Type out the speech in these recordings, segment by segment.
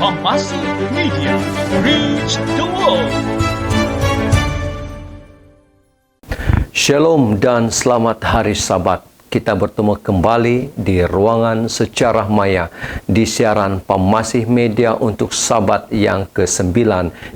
Kompasif Media, reach the world. Shalom dan selamat hari Sabat. Kita bertemu kembali di ruangan secara maya di siaran Kompasif Media untuk Sabat yang ke-9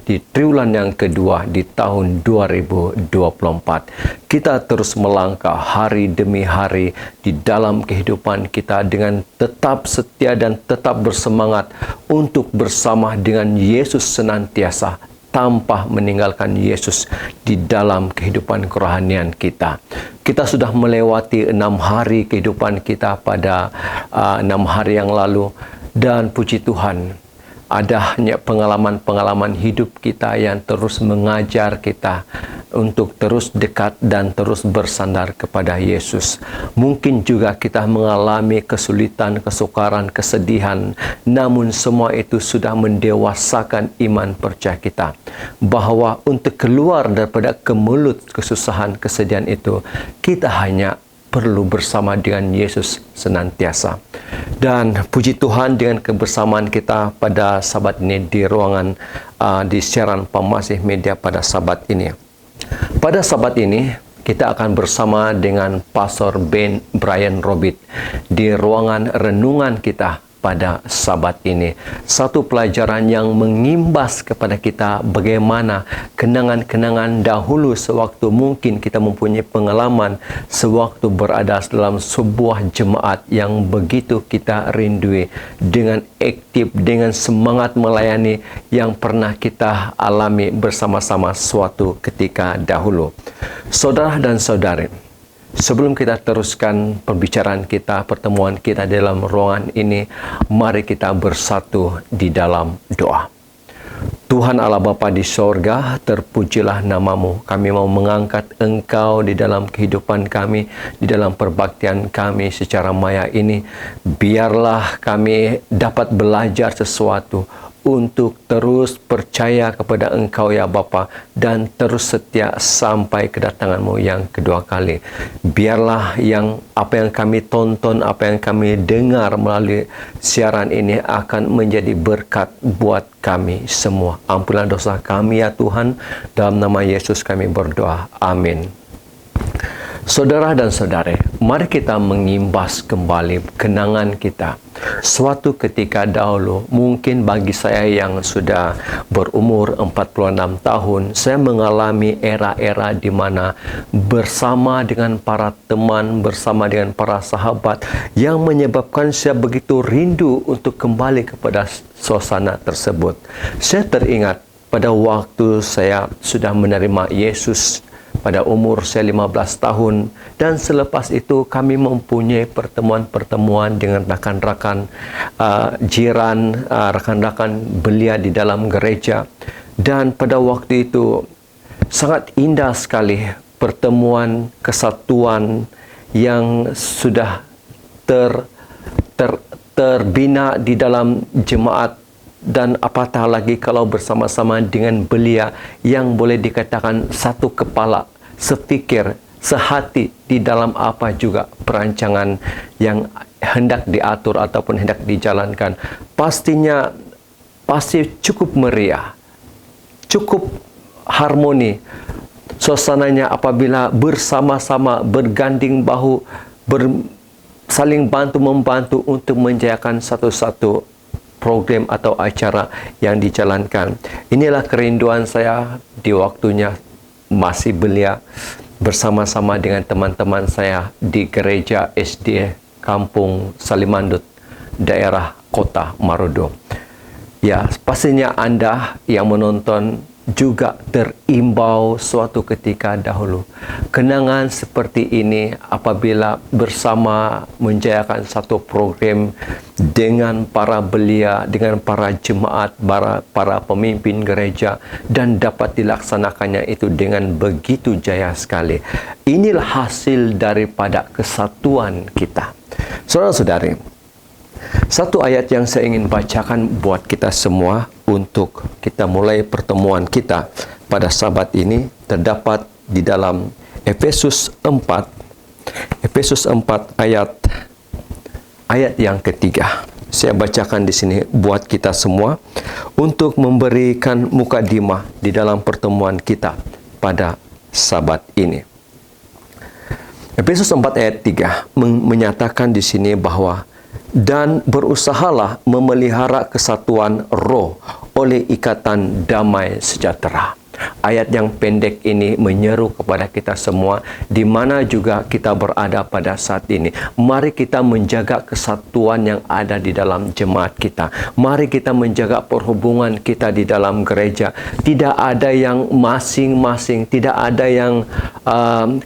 di triwulan yang kedua di tahun 2024. Kita terus melangkah hari demi hari di dalam kehidupan kita dengan tetap setia dan tetap bersemangat untuk bersama dengan Yesus senantiasa, tanpa meninggalkan Yesus di dalam kehidupan kerohanian kita. Kita sudah melewati 6 hari kehidupan kita pada 6 hari yang lalu, dan puji Tuhan, ada pengalaman-pengalaman hidup kita yang terus mengajar kita untuk terus dekat dan terus bersandar kepada Yesus. Mungkin juga kita mengalami kesulitan, kesukaran, kesedihan, namun semua itu sudah mendewasakan iman percaya kita, bahwa untuk keluar daripada kemelut kesusahan, kesedihan itu, kita hanya perlu bersama dengan Yesus senantiasa. Dan puji Tuhan, dengan kebersamaan kita pada Sabat ini di ruangan di siaran Kompasif Media pada Sabat ini. Pada Sabat ini kita akan bersama dengan Pastor Ben Brian Robit di ruangan renungan kita pada Sabat ini. Satu pelajaran yang mengimbas kepada kita bagaimana kenangan-kenangan dahulu sewaktu mungkin kita mempunyai pengalaman sewaktu berada dalam sebuah jemaat yang begitu kita rindui, dengan aktif, dengan semangat melayani yang pernah kita alami bersama-sama suatu ketika dahulu. Saudara dan saudari, sebelum kita teruskan perbicaraan kita, pertemuan kita dalam ruangan ini, mari kita bersatu di dalam doa. Tuhan Allah Bapa di sorga, terpujilah namamu. Kami mau mengangkat Engkau di dalam kehidupan kami, di dalam perbaktian kami secara maya ini. Biarlah kami dapat belajar sesuatu untuk terus percaya kepada Engkau ya Bapa, dan terus setia sampai kedatangan-Mu yang kedua kali. Biarlah apa yang kami tonton, apa yang kami dengar melalui siaran ini akan menjadi berkat buat kami semua. Ampunilah dosa kami ya Tuhan, dalam nama Yesus kami berdoa. Amin. Saudara dan saudari, mari kita mengimbas kembali kenangan kita. Suatu ketika dahulu, mungkin bagi saya yang sudah berumur 46 tahun, saya mengalami era-era di mana bersama dengan para teman, bersama dengan para sahabat, yang menyebabkan saya begitu rindu untuk kembali kepada suasana tersebut. Saya teringat pada waktu saya sudah menerima Yesus pada umur saya 15 tahun, dan selepas itu kami mempunyai pertemuan-pertemuan dengan rakan-rakan jiran, rakan-rakan belia di dalam gereja. Dan pada waktu itu sangat indah sekali pertemuan kesatuan yang sudah terbina di dalam jemaat. Dan apatah lagi kalau bersama-sama dengan belia yang boleh dikatakan satu kepala, sepikir, sehati di dalam apa juga perancangan yang hendak diatur ataupun hendak dijalankan. Pastinya pasti cukup meriah, cukup harmoni suasananya apabila bersama-sama berganding bahu, saling bantu-membantu untuk menjayakan satu-satu program atau acara yang dijalankan. Inilah kerinduan saya di waktunya masih belia, bersama-sama dengan teman-teman saya di gereja SD Kampung Salimandut, daerah Kota Marodo. Ya, pastinya Anda yang menonton juga terimbau suatu ketika dahulu. Kenangan seperti ini apabila bersama menjayakan satu program dengan para belia, dengan para jemaat, para pemimpin gereja, dan dapat dilaksanakannya itu dengan begitu jaya sekali. Inilah hasil daripada kesatuan kita. Saudara-saudari, satu ayat yang saya ingin bacakan buat kita semua untuk kita mulai pertemuan kita pada Sabat ini terdapat di dalam Efesus 4 ayat yang ketiga. Saya bacakan di sini buat kita semua untuk memberikan mukadimah di dalam pertemuan kita pada Sabat ini. Efesus 4 ayat 3 menyatakan di sini bahwa dan berusahalah memelihara kesatuan roh oleh ikatan damai sejahtera. Ayat yang pendek ini menyeru kepada kita semua di mana juga kita berada pada saat ini. Mari kita menjaga kesatuan yang ada di dalam jemaat kita. Mari kita menjaga perhubungan kita di dalam gereja. Tidak ada yang masing-masing, tidak ada yang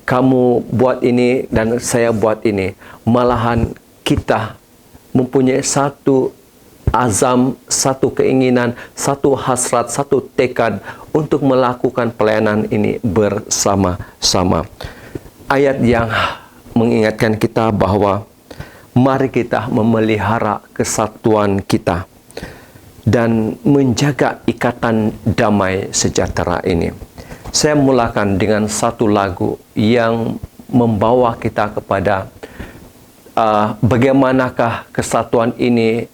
kamu buat ini dan saya buat ini. Malahan kita mempunyai satu azam, satu keinginan, satu hasrat, satu tekad untuk melakukan pelayanan ini bersama-sama. Ayat yang mengingatkan kita bahwa mari kita memelihara kesatuan kita dan menjaga ikatan damai sejahtera ini. Saya mulakan dengan satu lagu yang membawa kita kepada bagaimanakah kesatuan ini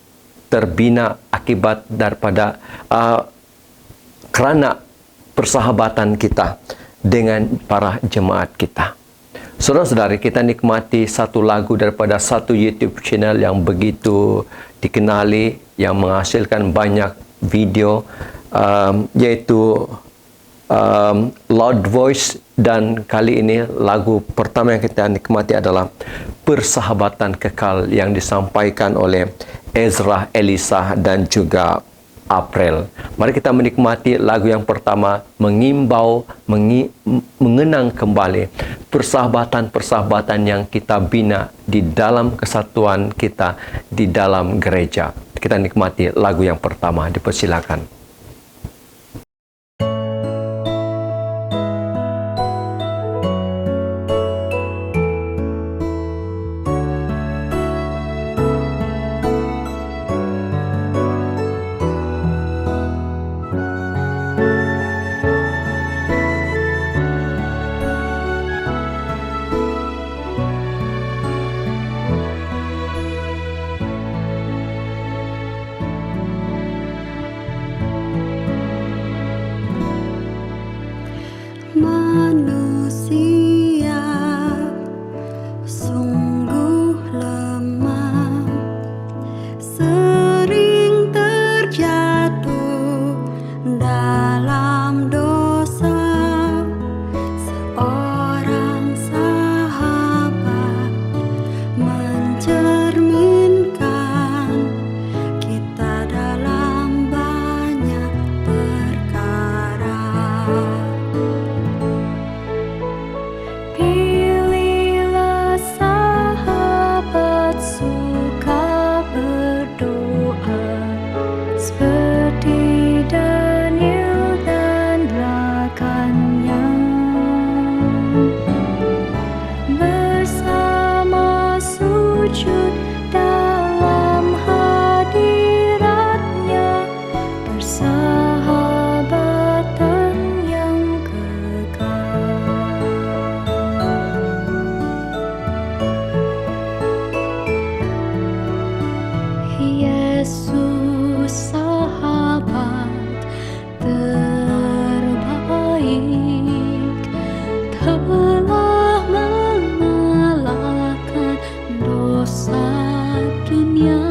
terbina akibat daripada kerana persahabatan kita dengan para jemaat kita. Saudara-saudari, kita nikmati satu lagu daripada satu YouTube channel yang begitu dikenali, yang menghasilkan banyak video, yaitu Loud Voice, dan kali ini lagu pertama yang kita nikmati adalah Persahabatan Kekal yang disampaikan oleh Ezra, Elisa dan juga April. Mari kita menikmati lagu yang pertama, mengimbau, mengenang kembali persahabatan-persahabatan yang kita bina di dalam kesatuan kita di dalam gereja. Kita nikmati lagu yang pertama, dipersilakan. Manusia sungguh lemah, sering terjatuh dalam dosa. Seorang sahabat mencerminkan kita dalam banyak perkara. Pilihlah sahabat suka berdoa, seperti Daniel dan rakannya. Bersama sujud dalam hadiratnya, persahabatan yang kekal. Yesus sahabat terbaik, telah mengalahkan dosa dunia,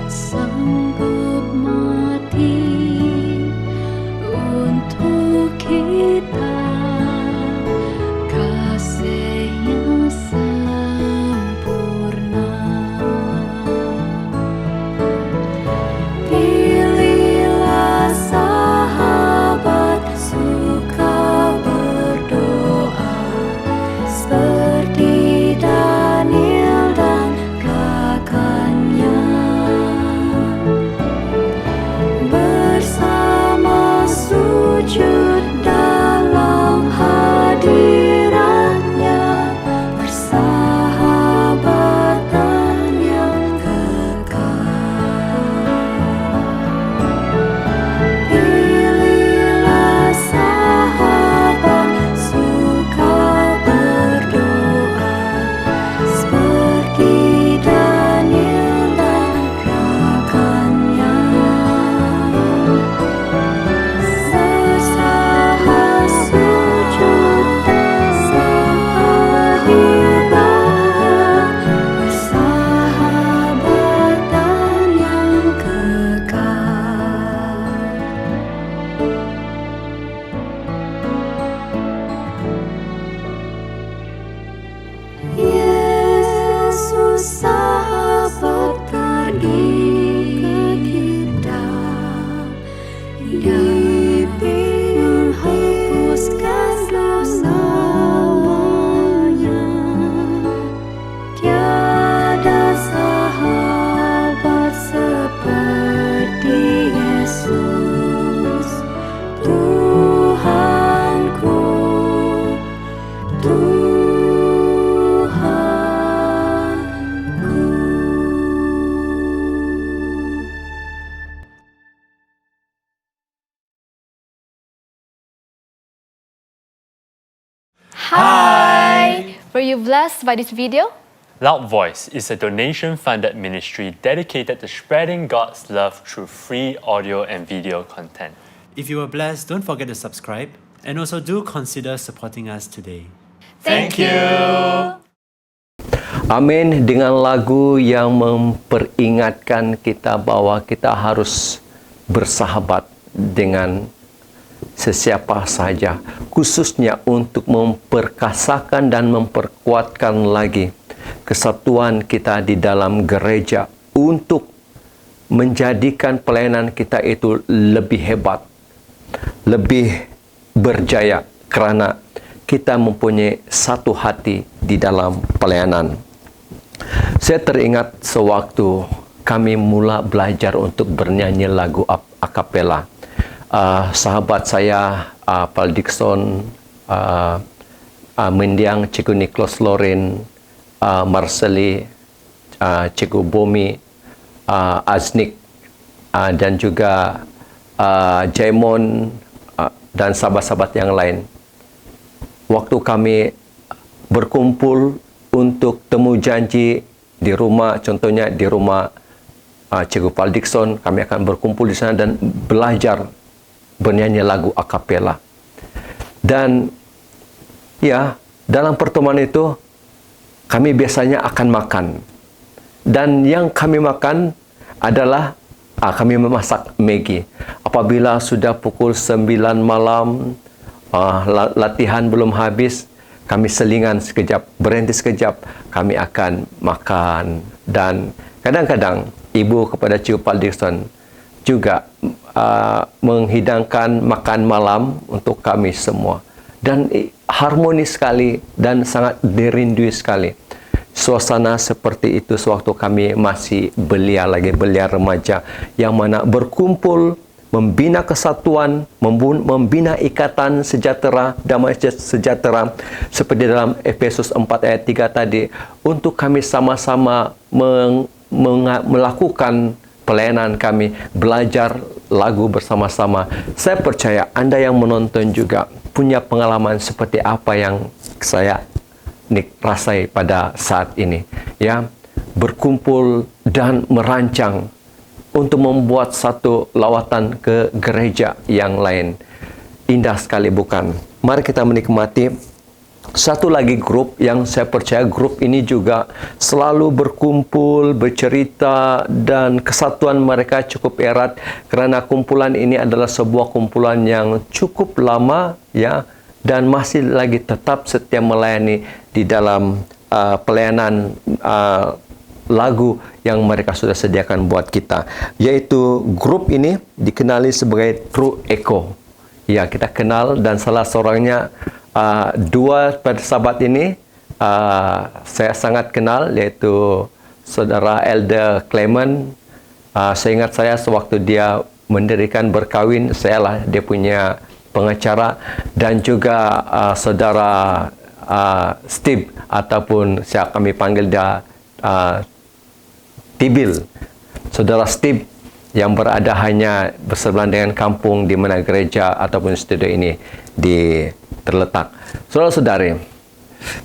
sanggup mati untuk kita, kasih-Nya sempurna. Pilihlah sahabat suka berdoa, seperti Daniel dan rakannya. Bersama sujud dalam hadiratnya, persahabatan yang kekal. Pilihlah sahabat suka berdoa, seperti Daniel dan Hi! Were you blessed by this video? Loud Voice is a donation-funded ministry dedicated to spreading God's love through free audio and video content. If you were blessed, don't forget to subscribe and also do consider supporting us today. Thank you! Amin. Dengan lagu yang memperingatkan kita bahwa kita harus bersahabat dengan sesiapa saja, khususnya untuk memperkasakan dan memperkuatkan lagi kesatuan kita di dalam gereja untuk menjadikan pelayanan kita itu lebih hebat, lebih berjaya kerana kita mempunyai satu hati di dalam pelayanan. Saya teringat sewaktu kami mula belajar untuk bernyanyi lagu akapela. Sahabat saya, Paul Dixon, mendiang Cikgu Nicholas Lorin, Marceli, Cikgu Bomi, Aznik, dan juga Jaimon, dan sahabat-sahabat yang lain. Waktu kami berkumpul untuk temu janji di rumah, contohnya di rumah Cikgu Paul Dixon, kami akan berkumpul di sana dan belajar bernyanyi lagu akapela. Dan ya, dalam pertemuan itu kami biasanya akan makan. Dan yang kami makan adalah kami memasak Maggi. Apabila sudah pukul 9 malam, latihan belum habis, kami selingan sekejap, berhenti sekejap, kami akan makan. Dan kadang-kadang ibu kepada Cikgu Paul Dixon juga menghidangkan makan malam untuk kami semua. Dan harmonis sekali dan sangat dirindui sekali. Suasana seperti itu sewaktu kami masih belia remaja, yang mana berkumpul, membina kesatuan, membina ikatan sejahtera, damai sejahtera, seperti dalam Efesus 4 ayat 3 tadi, untuk kami sama-sama melakukan pelayanan kami, belajar lagu bersama-sama. Saya percaya Anda yang menonton juga punya pengalaman seperti apa yang saya rasai pada saat ini, ya, berkumpul dan merancang untuk membuat satu lawatan ke gereja yang lain. Indah sekali, bukan? Mari kita menikmati satu lagi grup yang saya percaya grup ini juga selalu berkumpul, bercerita, dan kesatuan mereka cukup erat kerana kumpulan ini adalah sebuah kumpulan yang cukup lama, ya, dan masih lagi tetap setia melayani di dalam pelayanan lagu yang mereka sudah sediakan buat kita, yaitu grup ini dikenali sebagai True Echo. Ya, kita kenal, dan salah seorangnya, dua sahabat ini saya sangat kenal, yaitu saudara Elder Clement. Seingat saya sewaktu dia mendirikan Berkawin, saya lah dia punya pengacara, dan juga saudara Steve, ataupun kami panggil dia Tibil, saudara Steve, yang berada hanya bersebelahan dengan kampung di mana gereja ataupun studio ini terletak. Saudara-saudari,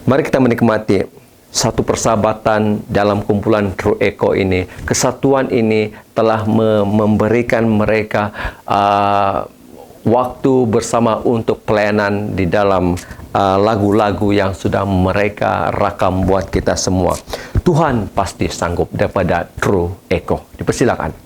mari kita menikmati satu persahabatan dalam kumpulan True Echo ini. Kesatuan ini telah memberikan mereka waktu bersama untuk pelayanan di dalam lagu-lagu yang sudah mereka rakam buat kita semua. Tuhan pasti sanggup daripada True Echo. Dipersilakan.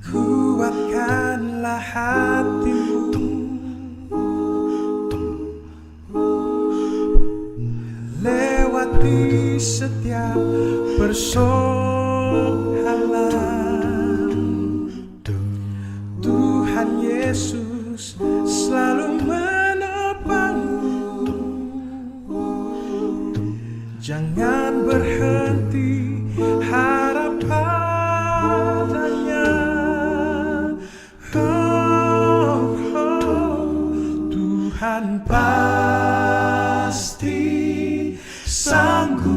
Kuatkanlah hatimu, lewati setiap persoalan. Tuhan Yesus selalu menopang. Jangan berhenti harap padanya. Tuhan pasti sanggup.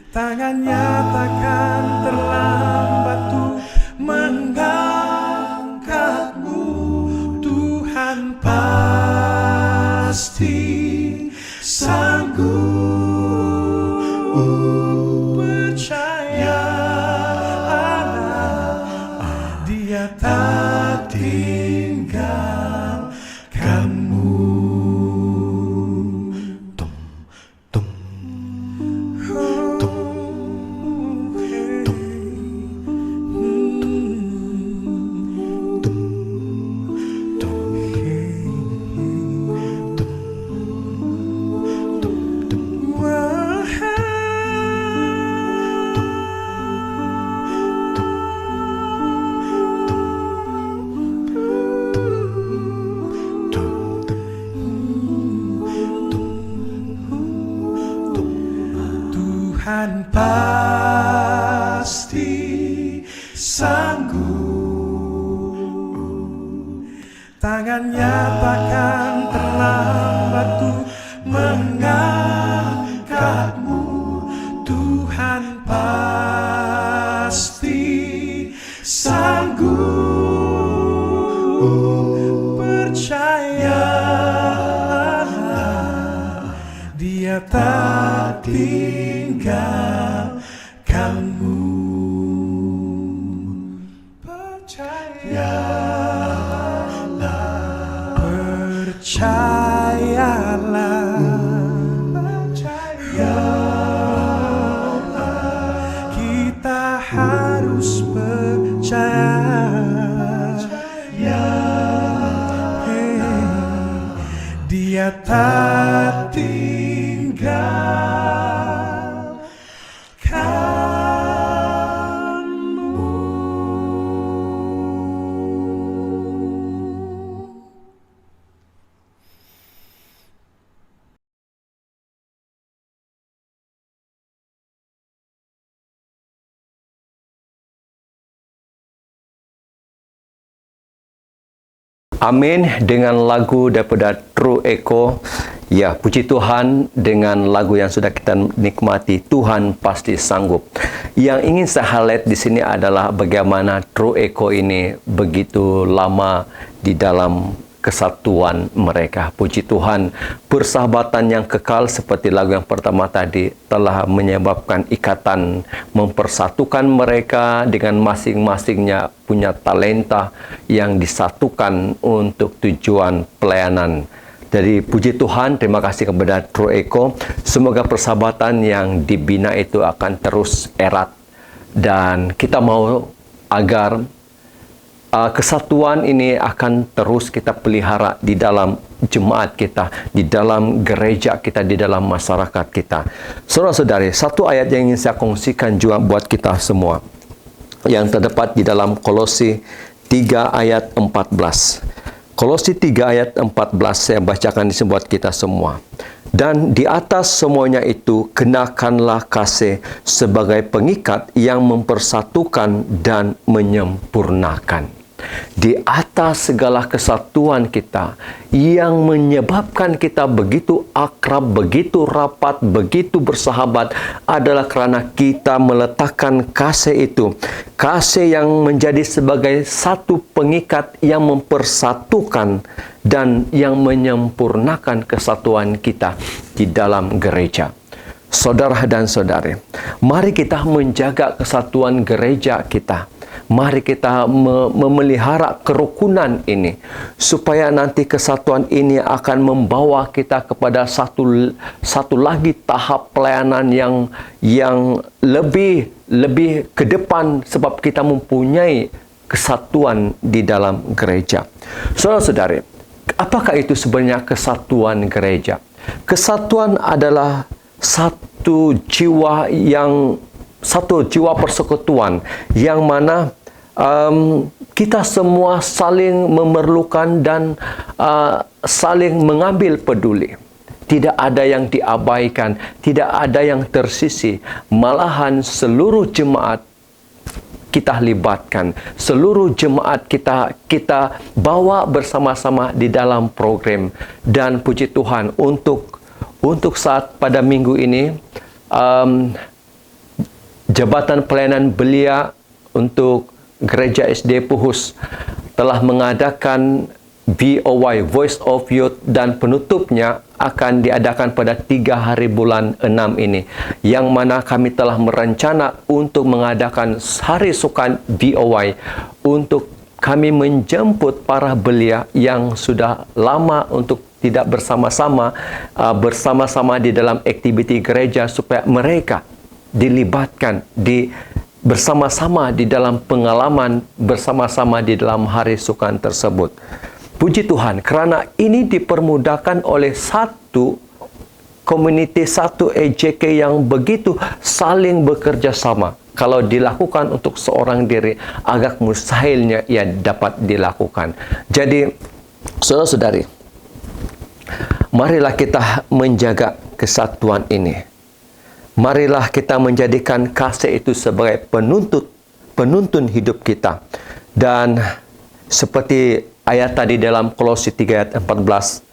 Tangannya takkan terlambat tuh mengangkatmu. Tuhan pasti sanggup. Percayalah, Dia tak tinggalkanmu. Tuhan pasti sanggup. Tangannya takkan terlambat tuh mengangkatmu. Tuhan pasti sanggup. Percayalah, Dia tak tinggalkanmu. Percayalah, percayalah, kita harus percaya. Dia tak Amin. Dengan lagu daripada True Echo. Ya, puji Tuhan, dengan lagu yang sudah kita nikmati, Tuhan pasti sanggup. Yang ingin saya highlight di sini adalah bagaimana True Echo ini begitu lama di dalam kesatuan mereka. Puji Tuhan, persahabatan yang kekal seperti lagu yang pertama tadi telah menyebabkan ikatan, mempersatukan mereka dengan masing-masingnya punya talenta yang disatukan untuk tujuan pelayanan. Jadi puji Tuhan, terima kasih kepada True Echo. Semoga persahabatan yang dibina itu akan terus erat. Dan kita mau agar kesatuan ini akan terus kita pelihara di dalam jemaat kita, di dalam gereja kita, di dalam masyarakat kita. Saudara-saudari, satu ayat yang ingin saya kongsikan juga buat kita semua, yang terdapat di dalam Kolose 3 ayat 14. Kolose 3 ayat 14 saya bacakan di sini buat kita semua. Dan di atas semuanya itu, kenakanlah kasih sebagai pengikat yang mempersatukan dan menyempurnakan. Di atas segala kesatuan kita yang menyebabkan kita begitu akrab, begitu rapat, begitu bersahabat adalah kerana kita meletakkan kasih itu. Kasih yang menjadi sebagai satu pengikat yang mempersatukan dan yang menyempurnakan kesatuan kita di dalam gereja. Saudara dan saudari, mari kita menjaga kesatuan gereja kita. Mari kita memelihara kerukunan ini, supaya nanti kesatuan ini akan membawa kita kepada satu lagi tahap pelayanan yang lebih ke depan, sebab kita mempunyai kesatuan di dalam gereja. Saudara-saudari, apakah itu sebenarnya kesatuan gereja? Kesatuan adalah satu jiwa persekutuan yang mana kita semua saling memerlukan dan saling mengambil peduli. Tidak ada yang diabaikan, tidak ada yang tersisih. Malahan seluruh jemaat kita libatkan, seluruh jemaat kita bawa bersama-sama di dalam program. Dan puji Tuhan untuk saat pada minggu ini, Jabatan Pelayanan Belia untuk Gereja SD Puhus telah mengadakan VOY, Voice of Youth, dan penutupnya akan diadakan pada 3 hari bulan 6 ini, yang mana kami telah merencana untuk mengadakan hari sukan VOY untuk kami menjemput para belia yang sudah lama untuk tidak bersama-sama di dalam aktiviti gereja, supaya mereka dilibatkan bersama-sama di dalam pengalaman, bersama-sama di dalam hari sukan tersebut. Puji Tuhan, kerana ini dipermudahkan oleh satu komuniti, satu EJK yang begitu saling bekerja sama. Kalau dilakukan untuk seorang diri, agak mustahilnya ia dapat dilakukan. Jadi, saudara-saudari, marilah kita menjaga kesatuan ini. Marilah kita menjadikan kasih itu sebagai penuntun hidup kita. Dan seperti ayat tadi dalam Kolose 3 ayat 14,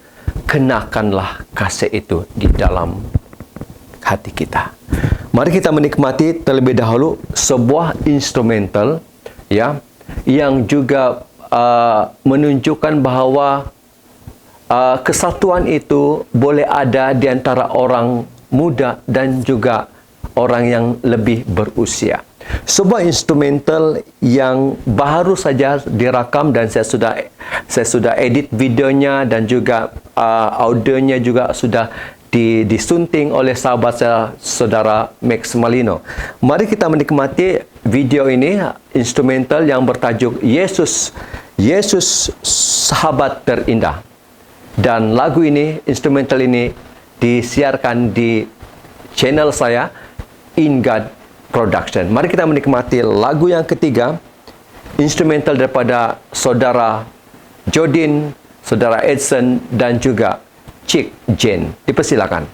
kenakanlah kasih itu di dalam hati kita. Mari kita menikmati terlebih dahulu sebuah instrumental, ya, yang juga menunjukkan bahawa kesatuan itu boleh ada di antara orang muda dan juga orang yang lebih berusia. Sebuah instrumental yang baru saja direkam dan saya sudah edit videonya, dan juga audionya juga sudah disunting oleh sahabat saya, saudara Max Malino. Mari kita menikmati video ini, instrumental yang bertajuk Yesus Sahabat Terindah. Dan lagu ini, instrumental ini disiarkan di channel saya, In God Production. Mari kita menikmati lagu yang ketiga, instrumental daripada saudara Jodin, saudara Edson, dan juga Cik Jane. Dipersilakan. Yesus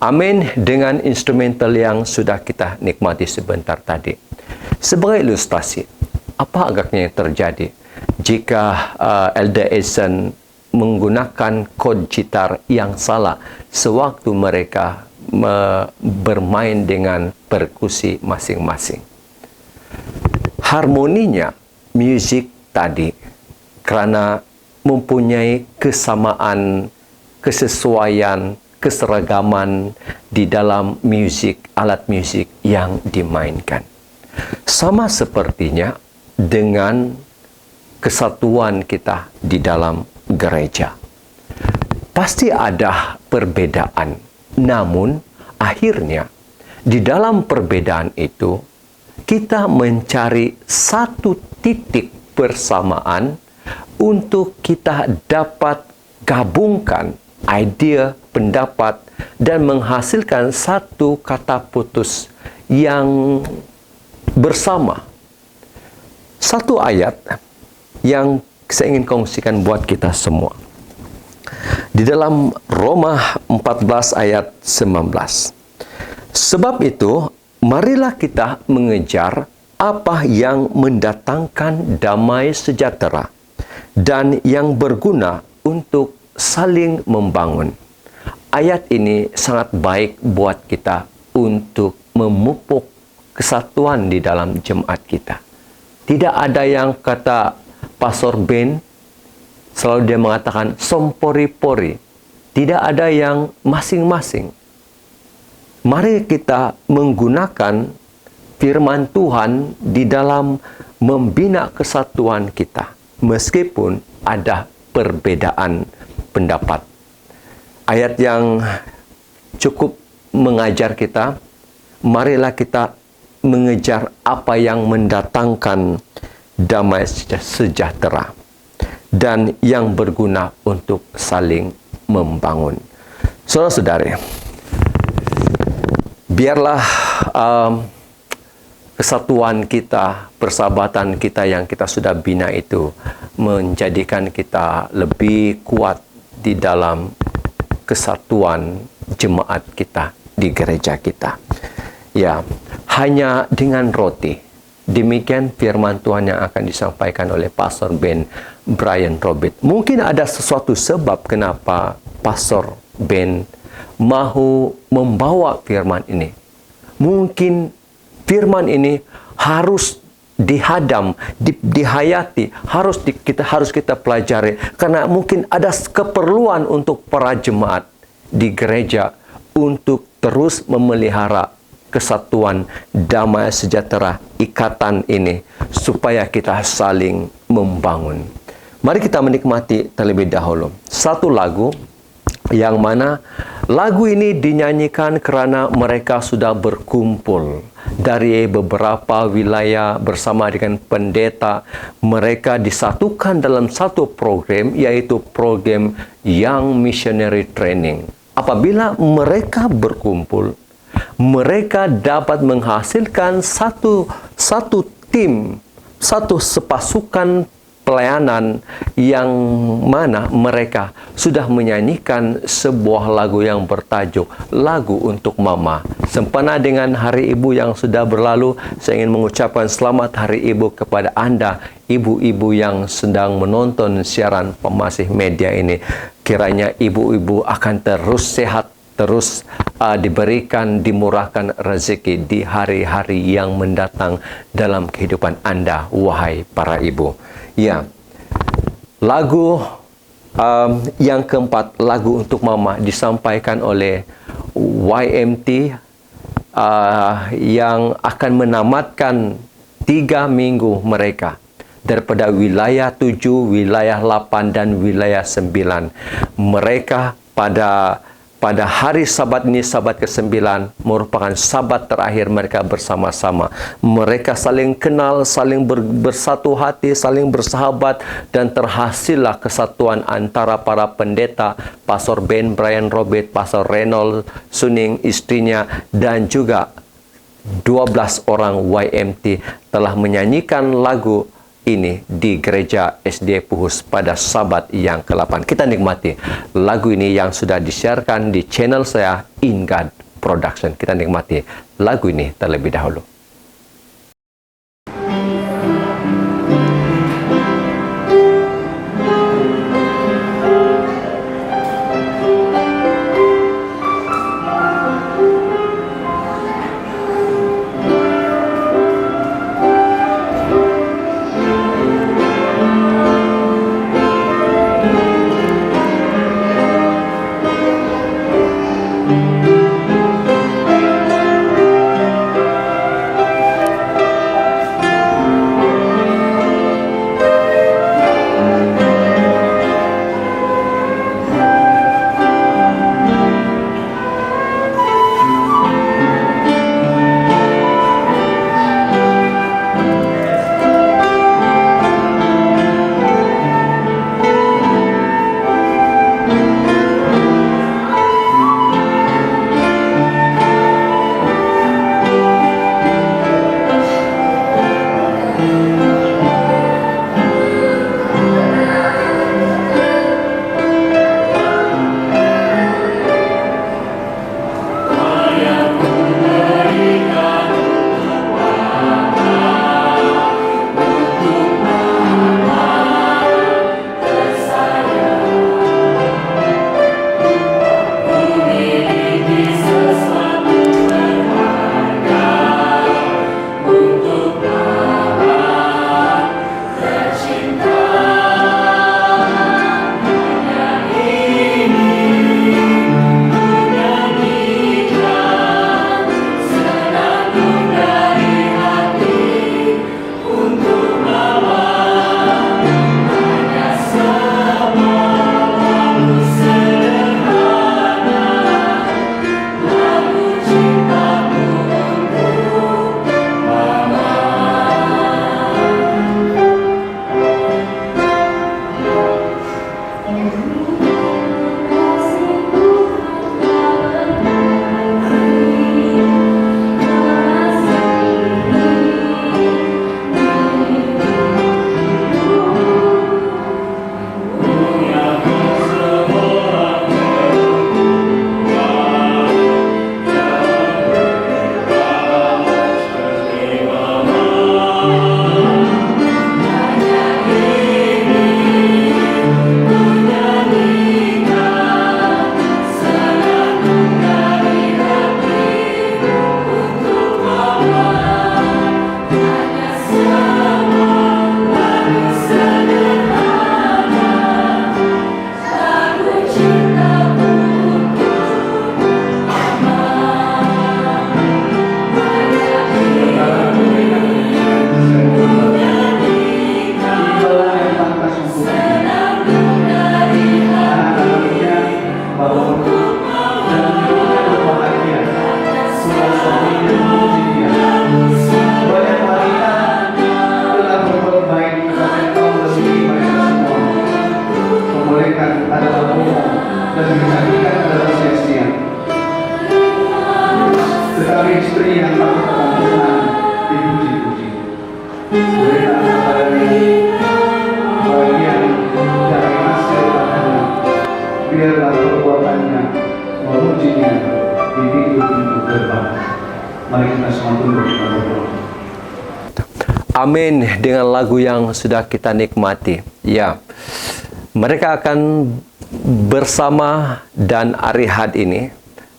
Amin dengan instrumental yang sudah kita nikmati sebentar tadi. Sebagai ilustrasi, apa agaknya yang terjadi jika Elder Edson menggunakan kod gitar yang salah sewaktu mereka bermain dengan perkusi masing-masing? Harmoninya musik tadi kerana mempunyai kesamaan, kesesuaian, keseragaman di dalam musik, alat musik yang dimainkan. Sama sepertinya dengan kesatuan kita di dalam gereja. Pasti ada perbedaan, namun akhirnya di dalam perbedaan itu kita mencari satu titik persamaan untuk kita dapat gabungkan idea, pendapat dan menghasilkan satu kata putus yang bersama. Satu ayat yang saya ingin kongsikan buat kita semua. Di dalam Roma 14 ayat 19. Sebab itu, marilah kita mengejar apa yang mendatangkan damai sejahtera dan yang berguna untuk saling membangun. Ayat ini sangat baik buat kita untuk memupuk kesatuan di dalam jemaat kita. Tidak ada yang kata Pastor Ben, selalu dia mengatakan sompori-pori. Tidak ada yang masing-masing. Mari kita menggunakan firman Tuhan di dalam membina kesatuan kita, meskipun ada perbedaan pendapat. Ayat yang cukup mengajar kita, marilah kita mengejar apa yang mendatangkan damai sejahtera dan yang berguna untuk saling membangun. Saudara-saudari, biarlah kesatuan kita, persahabatan kita yang kita sudah bina itu menjadikan kita lebih kuat di dalam kesatuan jemaat kita di gereja kita. Ya, hanya dengan roti. Demikian firman Tuhan yang akan disampaikan oleh Pastor Ben Brian Robert. Mungkin ada sesuatu sebab kenapa Pastor Ben mahu membawa firman ini. Mungkin firman ini harus dihadam, dihayati, harus kita pelajari, karena mungkin ada keperluan untuk para jemaat di gereja untuk terus memelihara kesatuan, damai sejahtera, ikatan ini supaya kita saling membangun. Mari kita menikmati terlebih dahulu satu lagu yang mana lagu ini dinyanyikan kerana mereka sudah berkumpul dari beberapa wilayah bersama dengan pendeta. Mereka disatukan dalam satu program, yaitu program Young Missionary Training. Apabila mereka berkumpul, mereka dapat menghasilkan satu tim, satu sepasukan pelayanan yang mana mereka sudah menyanyikan sebuah lagu yang bertajuk Lagu untuk Mama. Sempena dengan Hari Ibu yang sudah berlalu, saya ingin mengucapkan selamat Hari Ibu kepada Anda, ibu-ibu yang sedang menonton siaran pemasih media ini. Kiranya ibu-ibu akan terus sehat, terus diberikan, dimurahkan rezeki di hari-hari yang mendatang dalam kehidupan Anda, wahai para ibu. Ya, lagu yang keempat, Lagu untuk Mama, disampaikan oleh YMT yang akan menamatkan 3 minggu mereka daripada wilayah 7, wilayah 8, dan wilayah 9. Mereka pada hari Sabat ini, Sabat ke-9, merupakan Sabat terakhir mereka bersama-sama. Mereka saling kenal, saling bersatu hati, saling bersahabat, dan terhasillah kesatuan antara para pendeta, Pastor Ben Brian Robert, Pastor Reynold Suning, istrinya, dan juga 12 orang YMT telah menyanyikan lagu ini di Gereja SD Puhus pada Sabat yang ke-8. Kita nikmati lagu ini yang sudah disiarkan di channel saya In God Production. Kita nikmati lagu ini terlebih dahulu. biarlah perbuatannya memujinya di pintu-pintu gerbang. Mari kita semua tunduk dan berdoa. Amin. Dengan lagu yang sudah kita nikmati, ya, mereka akan bersama dan Arihad ini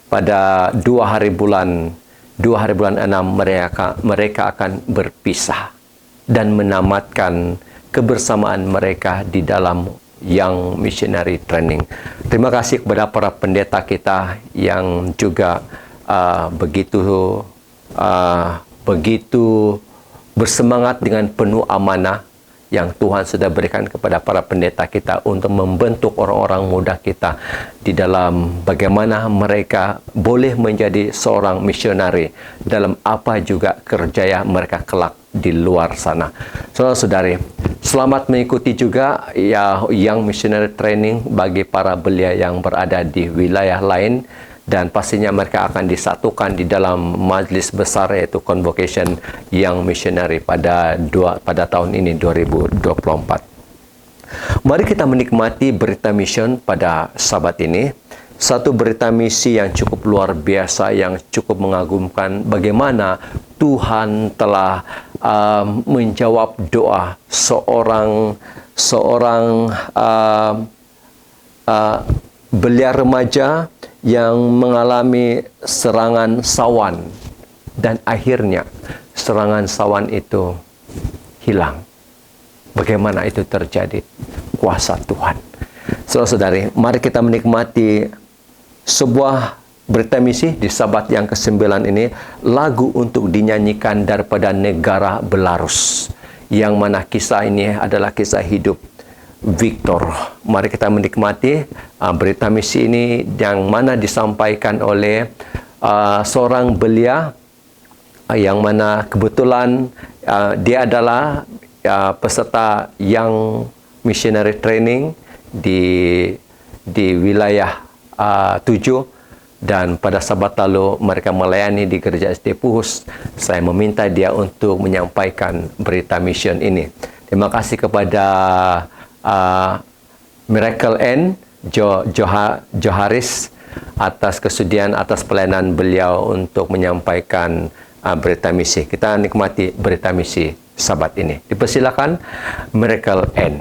pada 2 hari bulan 6 mereka akan berpisah dan menamatkan kebersamaan mereka di dalam Young Missionary Training. Terima kasih kepada para pendeta kita yang juga begitu bersemangat dengan penuh amanah yang Tuhan sudah berikan kepada para pendeta kita untuk membentuk orang-orang muda kita di dalam bagaimana mereka boleh menjadi seorang misionari dalam apa juga kerjaya mereka kelak di luar sana. Saudara-saudari, selamat mengikuti juga ya Young Missionary Training bagi para belia yang berada di wilayah lain dan pastinya mereka akan disatukan di dalam majlis besar yaitu Convocation Young Missionary pada tahun ini 2024. Mari kita menikmati berita mission pada Sabat ini. Satu berita misi yang cukup luar biasa, yang cukup mengagumkan, bagaimana Tuhan telah menjawab doa seorang belia remaja yang mengalami serangan sawan, dan akhirnya serangan sawan itu hilang. Bagaimana itu terjadi? Kuasa Tuhan. Saudara-saudari, mari kita menikmati sebuah berita misi di Sabat yang ke-9 ini, lagu untuk dinyanyikan daripada negara Belarus, yang mana kisah ini adalah kisah hidup Victor. Mari kita menikmati berita misi ini yang mana disampaikan oleh seorang belia yang mana kebetulan dia adalah peserta Young Missionary Training di wilayah 7, dan pada Sabat lalu mereka melayani di gereja SD Puhus. Saya meminta dia untuk menyampaikan berita mission ini. Terima kasih kepada Miracle N Joharis atas kesudian, atas pelayanan beliau untuk menyampaikan berita misi. Kita nikmati berita misi Sabat ini. Dipersilakan Miracle N.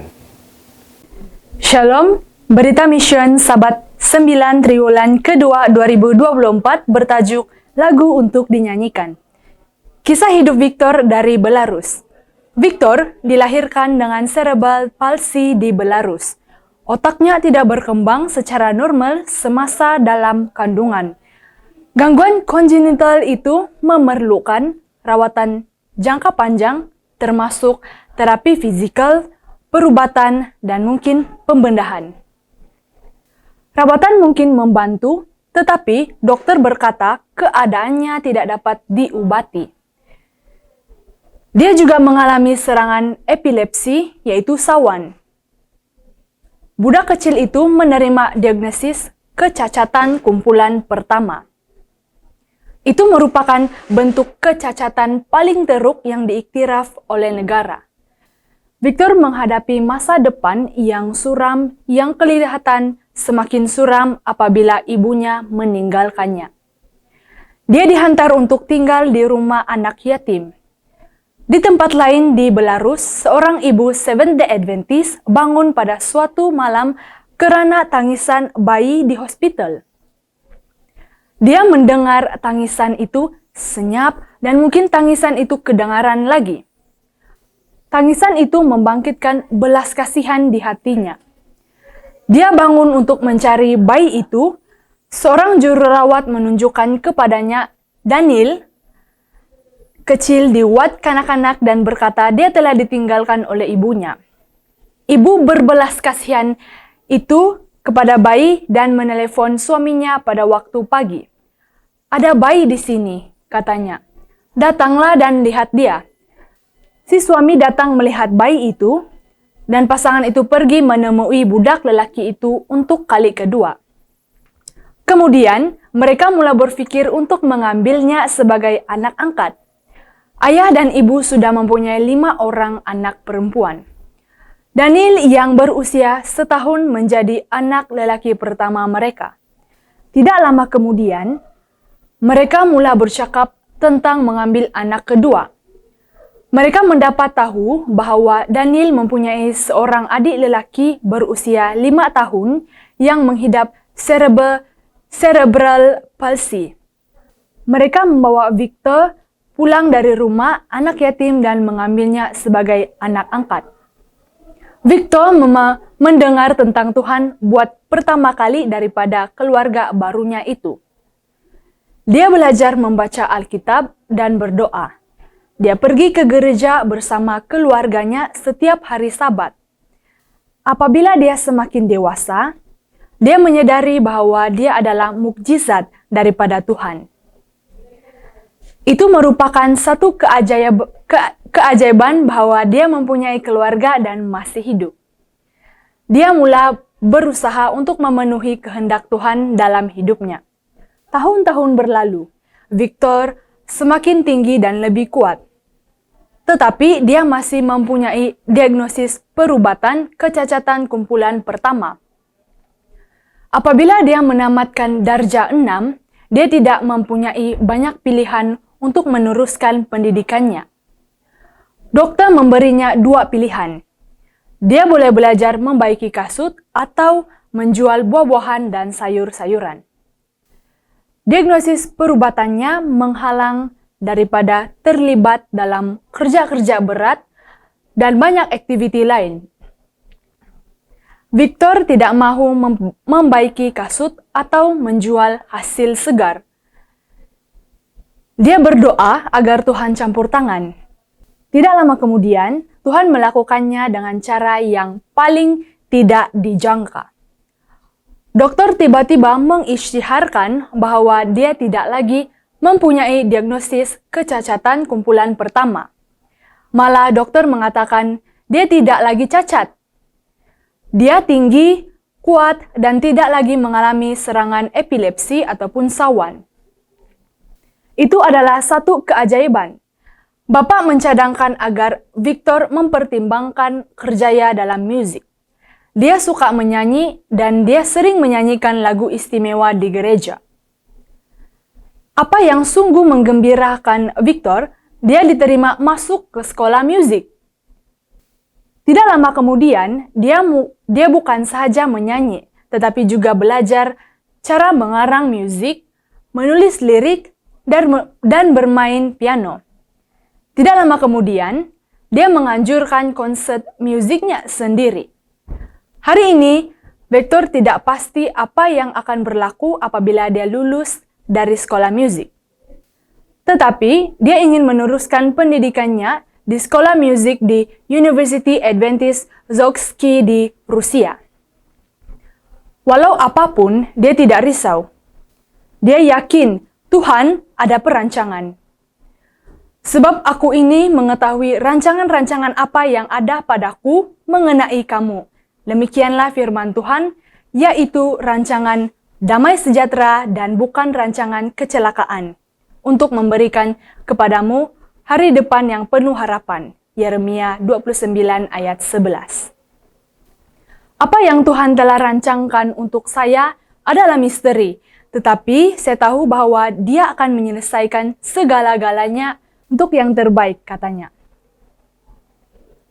Shalom, berita mission Sabat 9 triwulan kedua 2024 bertajuk Lagu untuk Dinyanyikan. Kisah hidup Victor dari Belarus. Victor dilahirkan dengan cerebral palsy di Belarus. Otaknya tidak berkembang secara normal semasa dalam kandungan. Gangguan kongenital itu memerlukan rawatan jangka panjang, termasuk terapi fisikal, perubatan, dan mungkin pembedahan. Rawatan mungkin membantu, tetapi dokter berkata keadaannya tidak dapat diobati. Dia juga mengalami serangan epilepsi, yaitu sawan. Budak kecil itu menerima diagnosis kecacatan kumpulan pertama. Itu merupakan bentuk kecacatan paling teruk yang diiktiraf oleh negara. Victor menghadapi masa depan yang suram, yang kelihatan semakin suram apabila ibunya meninggalkannya. Dia dihantar untuk tinggal di rumah anak yatim. Di tempat lain di Belarus, seorang ibu Seventh-day Adventist bangun pada suatu malam karena tangisan bayi di hospital. Dia mendengar tangisan itu senyap dan mungkin tangisan itu kedengaran lagi. Tangisan itu membangkitkan belas kasihan di hatinya. Dia bangun untuk mencari bayi itu. Seorang jururawat menunjukkan kepadanya Daniel, kecil di ward kanak-kanak, dan berkata dia telah ditinggalkan oleh ibunya. Ibu berbelas kasihan itu kepada bayi dan menelepon suaminya pada waktu pagi. "Ada bayi di sini," katanya. "Datanglah dan lihat dia." Si suami datang melihat bayi itu, dan pasangan itu pergi menemui budak lelaki itu untuk kali kedua. Kemudian, mereka mulai berpikir untuk mengambilnya sebagai anak angkat. Ayah dan ibu sudah mempunyai 5 orang anak perempuan. Daniel yang berusia setahun menjadi anak lelaki pertama mereka. Tidak lama kemudian, mereka mulai bercakap tentang mengambil anak kedua. Mereka mendapat tahu bahwa Daniel mempunyai seorang adik lelaki berusia 5 tahun yang menghidap cerebral palsy. Mereka membawa Victor pulang dari rumah anak yatim dan mengambilnya sebagai anak angkat. Victor mendengar tentang Tuhan buat pertama kali daripada keluarga barunya itu. Dia belajar membaca Alkitab dan berdoa. Dia pergi ke gereja bersama keluarganya setiap hari Sabat. Apabila dia semakin dewasa, dia menyadari bahwa dia adalah mukjizat daripada Tuhan. Itu merupakan satu keajaiban bahwa dia mempunyai keluarga dan masih hidup. Dia mulai berusaha untuk memenuhi kehendak Tuhan dalam hidupnya. tahun-tahun berlalu, Victor semakin tinggi dan lebih kuat. Tetapi dia masih mempunyai diagnosis perubatan kecacatan kumpulan pertama. Apabila dia menamatkan darjah 6, dia tidak mempunyai banyak pilihan untuk meneruskan pendidikannya. Dokter memberinya 2 pilihan. Dia boleh belajar membaiki kasut atau menjual buah-buahan dan sayur-sayuran. Diagnosis perubatannya menghalang daripada terlibat dalam kerja-kerja berat dan banyak aktiviti lain. Victor tidak mahu membaiki kasut atau menjual hasil segar. Dia berdoa agar Tuhan campur tangan. Tidak lama kemudian, Tuhan melakukannya dengan cara yang paling tidak dijangka. Dokter tiba-tiba mengisytiharkan bahwa dia tidak lagi mempunyai diagnosis kecacatan kumpulan pertama. Malah dokter mengatakan dia tidak lagi cacat. Dia tinggi, kuat, dan tidak lagi mengalami serangan epilepsi ataupun sawan. Itu adalah satu keajaiban. Bapak mencadangkan agar Victor mempertimbangkan kerjaya dalam musik. Dia suka menyanyi dan dia sering menyanyikan lagu istimewa di gereja. Apa yang sungguh menggembirakan Victor, dia diterima masuk ke sekolah musik. Tidak lama kemudian, dia bukan sahaja menyanyi, tetapi juga belajar cara mengarang musik, menulis lirik, dan bermain piano. Tidak lama kemudian, dia menganjurkan konsert musiknya sendiri. Hari ini, Victor tidak pasti apa yang akan berlaku apabila dia lulus dari sekolah musik. Tetapi, dia ingin meneruskan pendidikannya di sekolah musik di University Adventist Zogski di Rusia. Walau apapun, dia tidak risau. Dia yakin Tuhan ada perancangan. Sebab aku ini mengetahui rancangan-rancangan apa yang ada padaku mengenai kamu. Demikianlah firman Tuhan, yaitu rancangan damai sejahtera dan bukan rancangan kecelakaan, untuk memberikan kepadamu hari depan yang penuh harapan. Yeremia 29 ayat 11. Apa yang Tuhan telah rancangkan untuk saya adalah misteri, tetapi saya tahu bahwa Dia akan menyelesaikan segala-galanya untuk yang terbaik, katanya.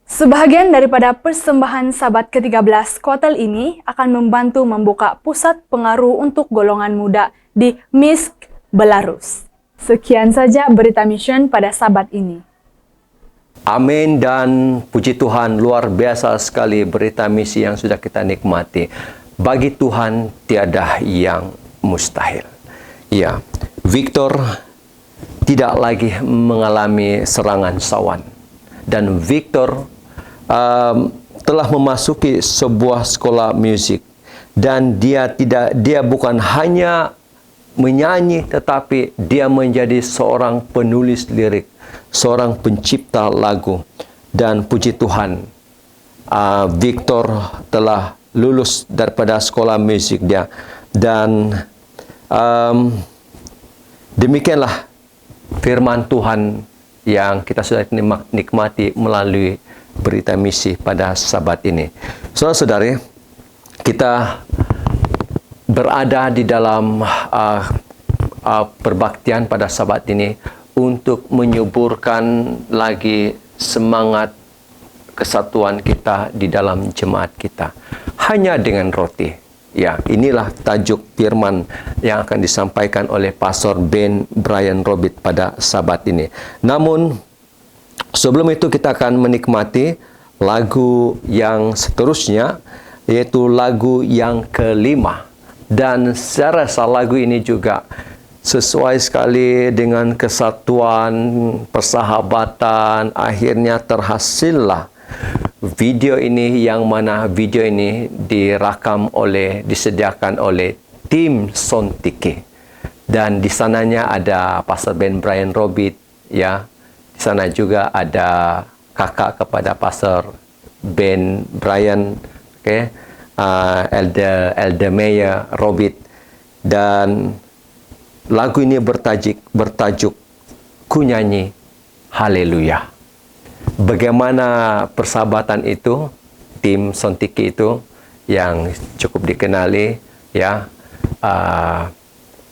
Sebahagian daripada persembahan Sabat ke-13 kuartal ini akan membantu membuka pusat pengaruh untuk golongan muda di Minsk, Belarus. Sekian saja berita mission pada Sabat ini. Amin dan puji Tuhan, luar biasa sekali berita misi yang sudah kita nikmati. Bagi Tuhan tiada yang mustahil. Ya, Victor tidak lagi mengalami serangan sawan. Dan Victor telah memasuki sebuah sekolah musik. Dan dia bukan hanya menyanyi, tetapi dia menjadi seorang penulis lirik, seorang pencipta lagu. Dan puji Tuhan, Victor telah lulus daripada sekolah musik dia. Dan demikianlah firman Tuhan yang kita sudah nikmati melalui berita misi pada Sabat ini. Saudara-saudari, kita berada di dalam perbaktian pada Sabat ini untuk menyuburkan lagi semangat kesatuan kita di dalam jemaat kita. Hanya dengan roti. Ya, inilah tajuk firman yang akan disampaikan oleh Pastor Ben Brian Robit pada Sabat ini. Namun, sebelum itu kita akan menikmati lagu yang seterusnya, yaitu lagu yang kelima. Dan saya rasa lagu ini juga sesuai sekali dengan kesatuan, persahabatan. Akhirnya terhasillah video ini, yang mana video ini disediakan oleh tim Sontiki. Dan di sananya ada Pastor Ben Brian Robit, ya. Di sana juga ada kakak kepada Pastor Ben Brian, Elder Mayer Robit, dan lagu ini bertajuk Ku Nyanyi Haleluya. Bagaimana persahabatan itu, tim Sontiki itu yang cukup dikenali, ya,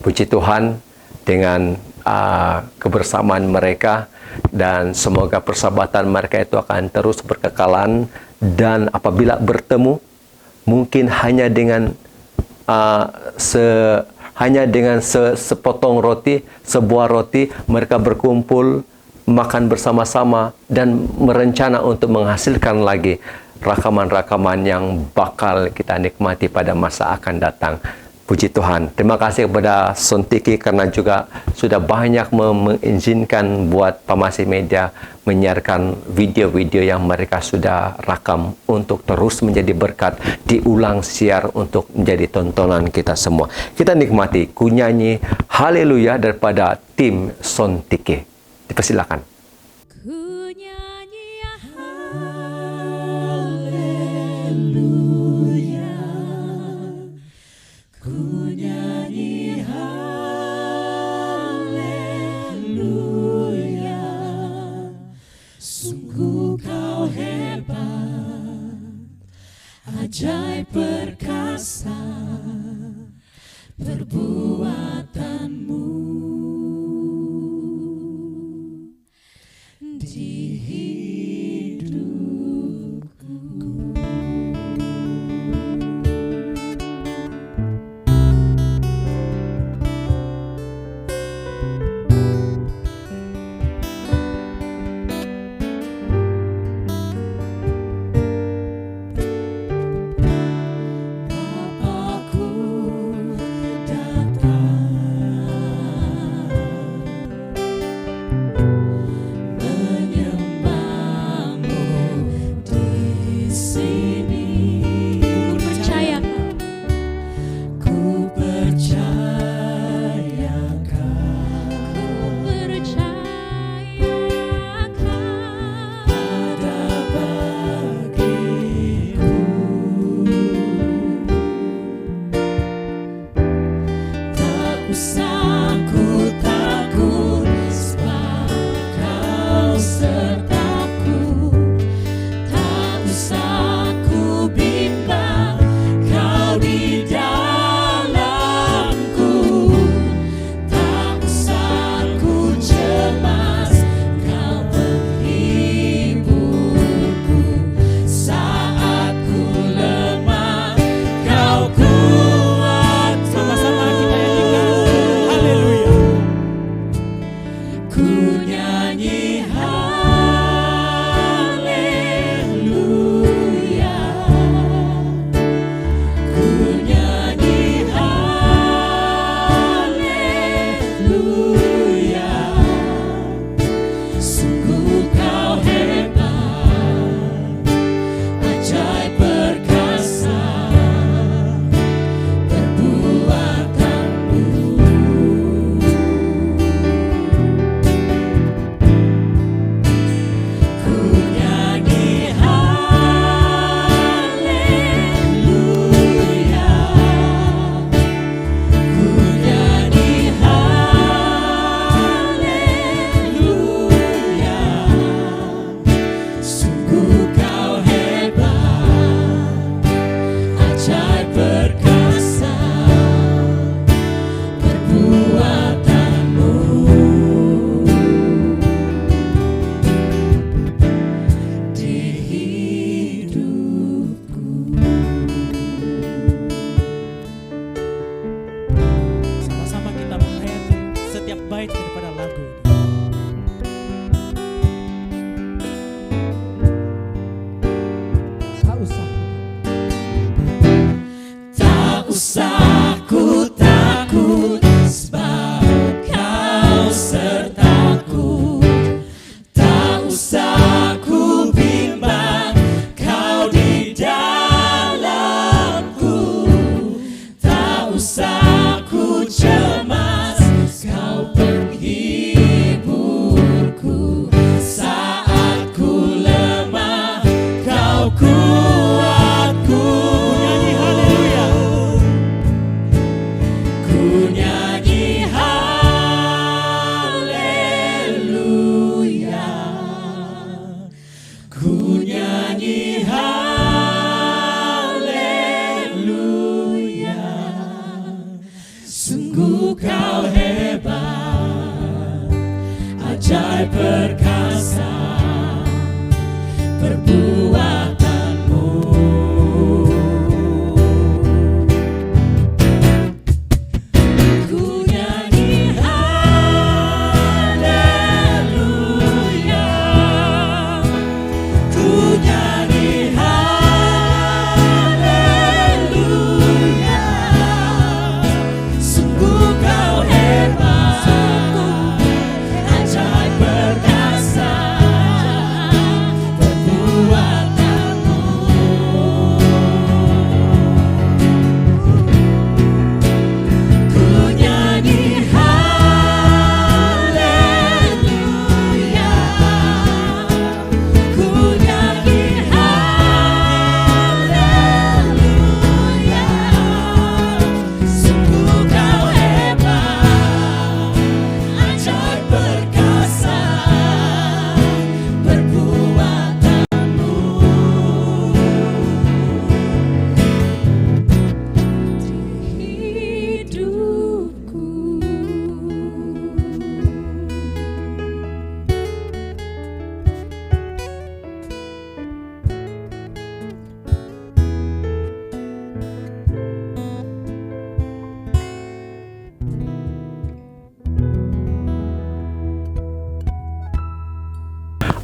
puji Tuhan dengan kebersamaan mereka, dan semoga persahabatan mereka itu akan terus berkekalan, dan apabila bertemu mungkin hanya dengan sepotong roti, sebuah roti, mereka berkumpul makan bersama-sama dan merencana untuk menghasilkan lagi rakaman-rakaman yang bakal kita nikmati pada masa akan datang. Puji Tuhan. Terima kasih kepada Sontiki karena juga sudah banyak mengizinkan buat Pamasi Media menyiarkan video-video yang mereka sudah rakam untuk terus menjadi berkat, diulang siar untuk menjadi tontonan kita semua. Kita nikmati Ku Nyanyi Haleluya daripada tim Sontiki. Dipersilakan. Ku nyanyi ku nyanyi haleluya, sungguh kau hebat, ajaib perkasa perbuatanmu di hidupku. Menyembah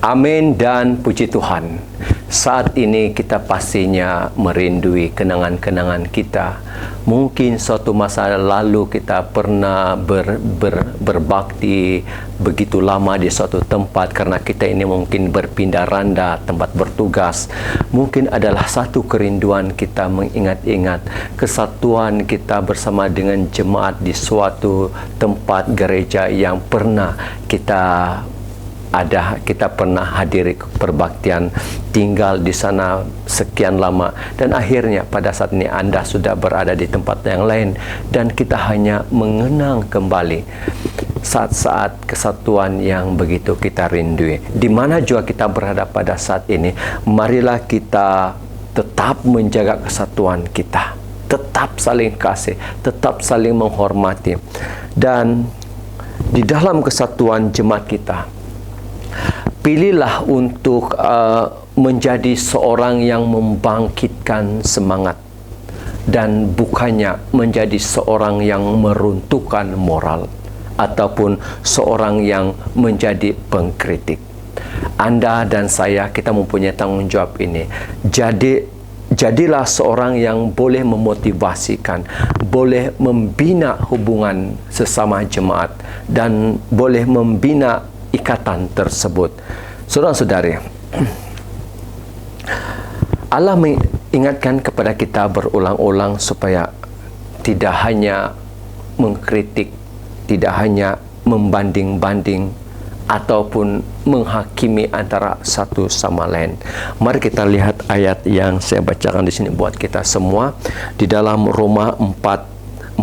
Amin dan puji Tuhan. Saat ini kita pastinya merindui kenangan-kenangan kita. Mungkin suatu masa lalu kita pernah berbakti begitu lama di suatu tempat karena kita ini mungkin berpindah randa tempat bertugas. Mungkin adalah satu kerinduan kita mengingat-ingat kesatuan kita bersama dengan jemaat di suatu tempat gereja yang pernah kita pernah hadiri perbaktian, tinggal di sana sekian lama, dan akhirnya pada saat ini Anda sudah berada di tempat yang lain dan kita hanya mengenang kembali saat-saat kesatuan yang begitu kita rindui. Di mana juga kita berada pada saat ini, marilah kita tetap menjaga kesatuan kita, tetap saling kasih, tetap saling menghormati, dan di dalam kesatuan jemaat kita, pilihlah untuk menjadi seorang yang membangkitkan semangat dan bukannya menjadi seorang yang meruntuhkan moral ataupun seorang yang menjadi pengkritik. Anda dan saya, kita mempunyai tanggung jawab ini. Jadilah seorang yang boleh memotivasikan, boleh membina hubungan sesama jemaat, dan boleh membina ikatan tersebut. Saudara-saudari, Allah mengingatkan kepada kita berulang-ulang supaya tidak hanya mengkritik, tidak hanya membanding-banding ataupun menghakimi antara satu sama lain. Mari kita lihat ayat yang saya bacakan di sini buat kita semua di dalam Roma 14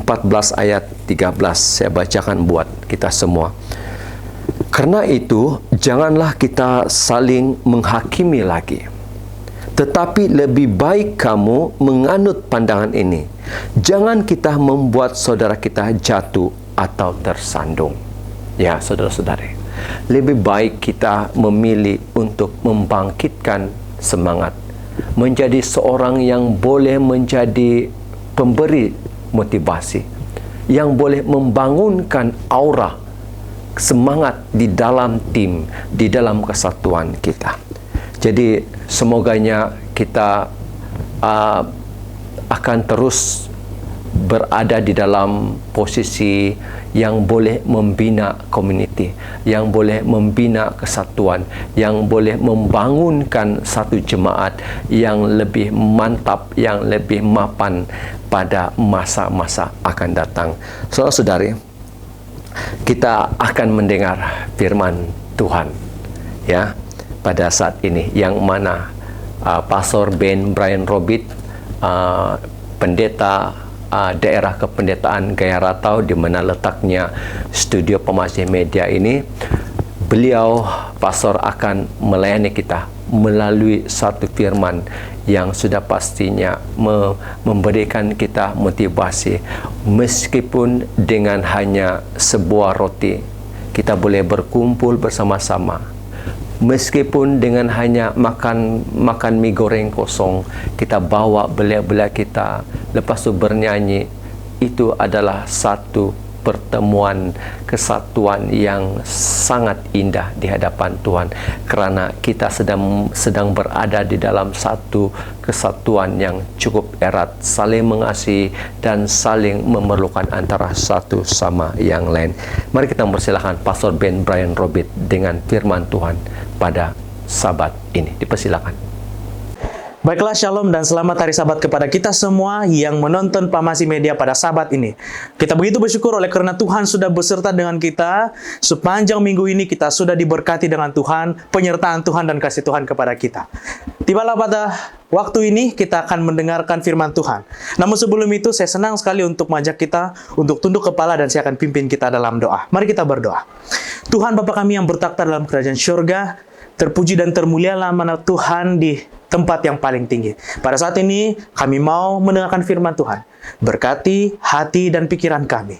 ayat 13. Saya bacakan buat kita semua. Karena itu, janganlah kita saling menghakimi lagi. Tetapi lebih baik kamu menganut pandangan ini. Jangan kita membuat saudara kita jatuh atau tersandung. Ya, saudara-saudari, lebih baik kita memilih untuk membangkitkan semangat, menjadi seorang yang boleh menjadi pemberi motivasi, yang boleh membangunkan aura semangat di dalam tim, di dalam kesatuan kita. Jadi semoganya kita akan terus berada di dalam posisi yang boleh membina community, yang boleh membina kesatuan, yang boleh membangunkan satu jemaat yang lebih mantap, yang lebih mapan pada masa-masa akan datang. Saudara-saudari, kita akan mendengar firman Tuhan ya pada saat ini, yang mana Pastor Ben Brian Robit, pendeta daerah kependetaan Gaya Ratau, di mana letaknya studio Pemasih Media ini, beliau pastor akan melayani kita melalui satu firman yang sudah pastinya memberikan kita motivasi. Meskipun dengan hanya sebuah roti, kita boleh berkumpul bersama-sama. Meskipun dengan hanya makan mie goreng kosong, kita bawa belia-belia kita, lepas itu bernyanyi, itu adalah satu pertemuan kesatuan yang sangat indah di hadapan Tuhan, karena kita sedang berada di dalam satu kesatuan yang cukup erat, saling mengasihi dan saling memerlukan antara satu sama yang lain. Mari kita mempersilahkan Pastor Ben Brian Robit dengan firman Tuhan pada Sabat ini. Dipersilakan. Baiklah, shalom dan selamat hari Sabat kepada kita semua yang menonton Pemasih Media pada Sabat ini. Kita begitu bersyukur oleh karena Tuhan sudah beserta dengan kita. Sepanjang minggu ini kita sudah diberkati dengan Tuhan, penyertaan Tuhan dan kasih Tuhan kepada kita. Tibalah pada waktu ini kita akan mendengarkan firman Tuhan. Namun sebelum itu saya senang sekali untuk mengajak kita untuk tunduk kepala dan saya akan pimpin kita dalam doa. Mari kita berdoa. Tuhan Bapa kami yang bertakhta dalam kerajaan syurga, terpuji dan termulialah nama Tuhan di tempat yang paling tinggi. Pada saat ini kami mau mendengarkan firman Tuhan. Berkati hati dan pikiran kami,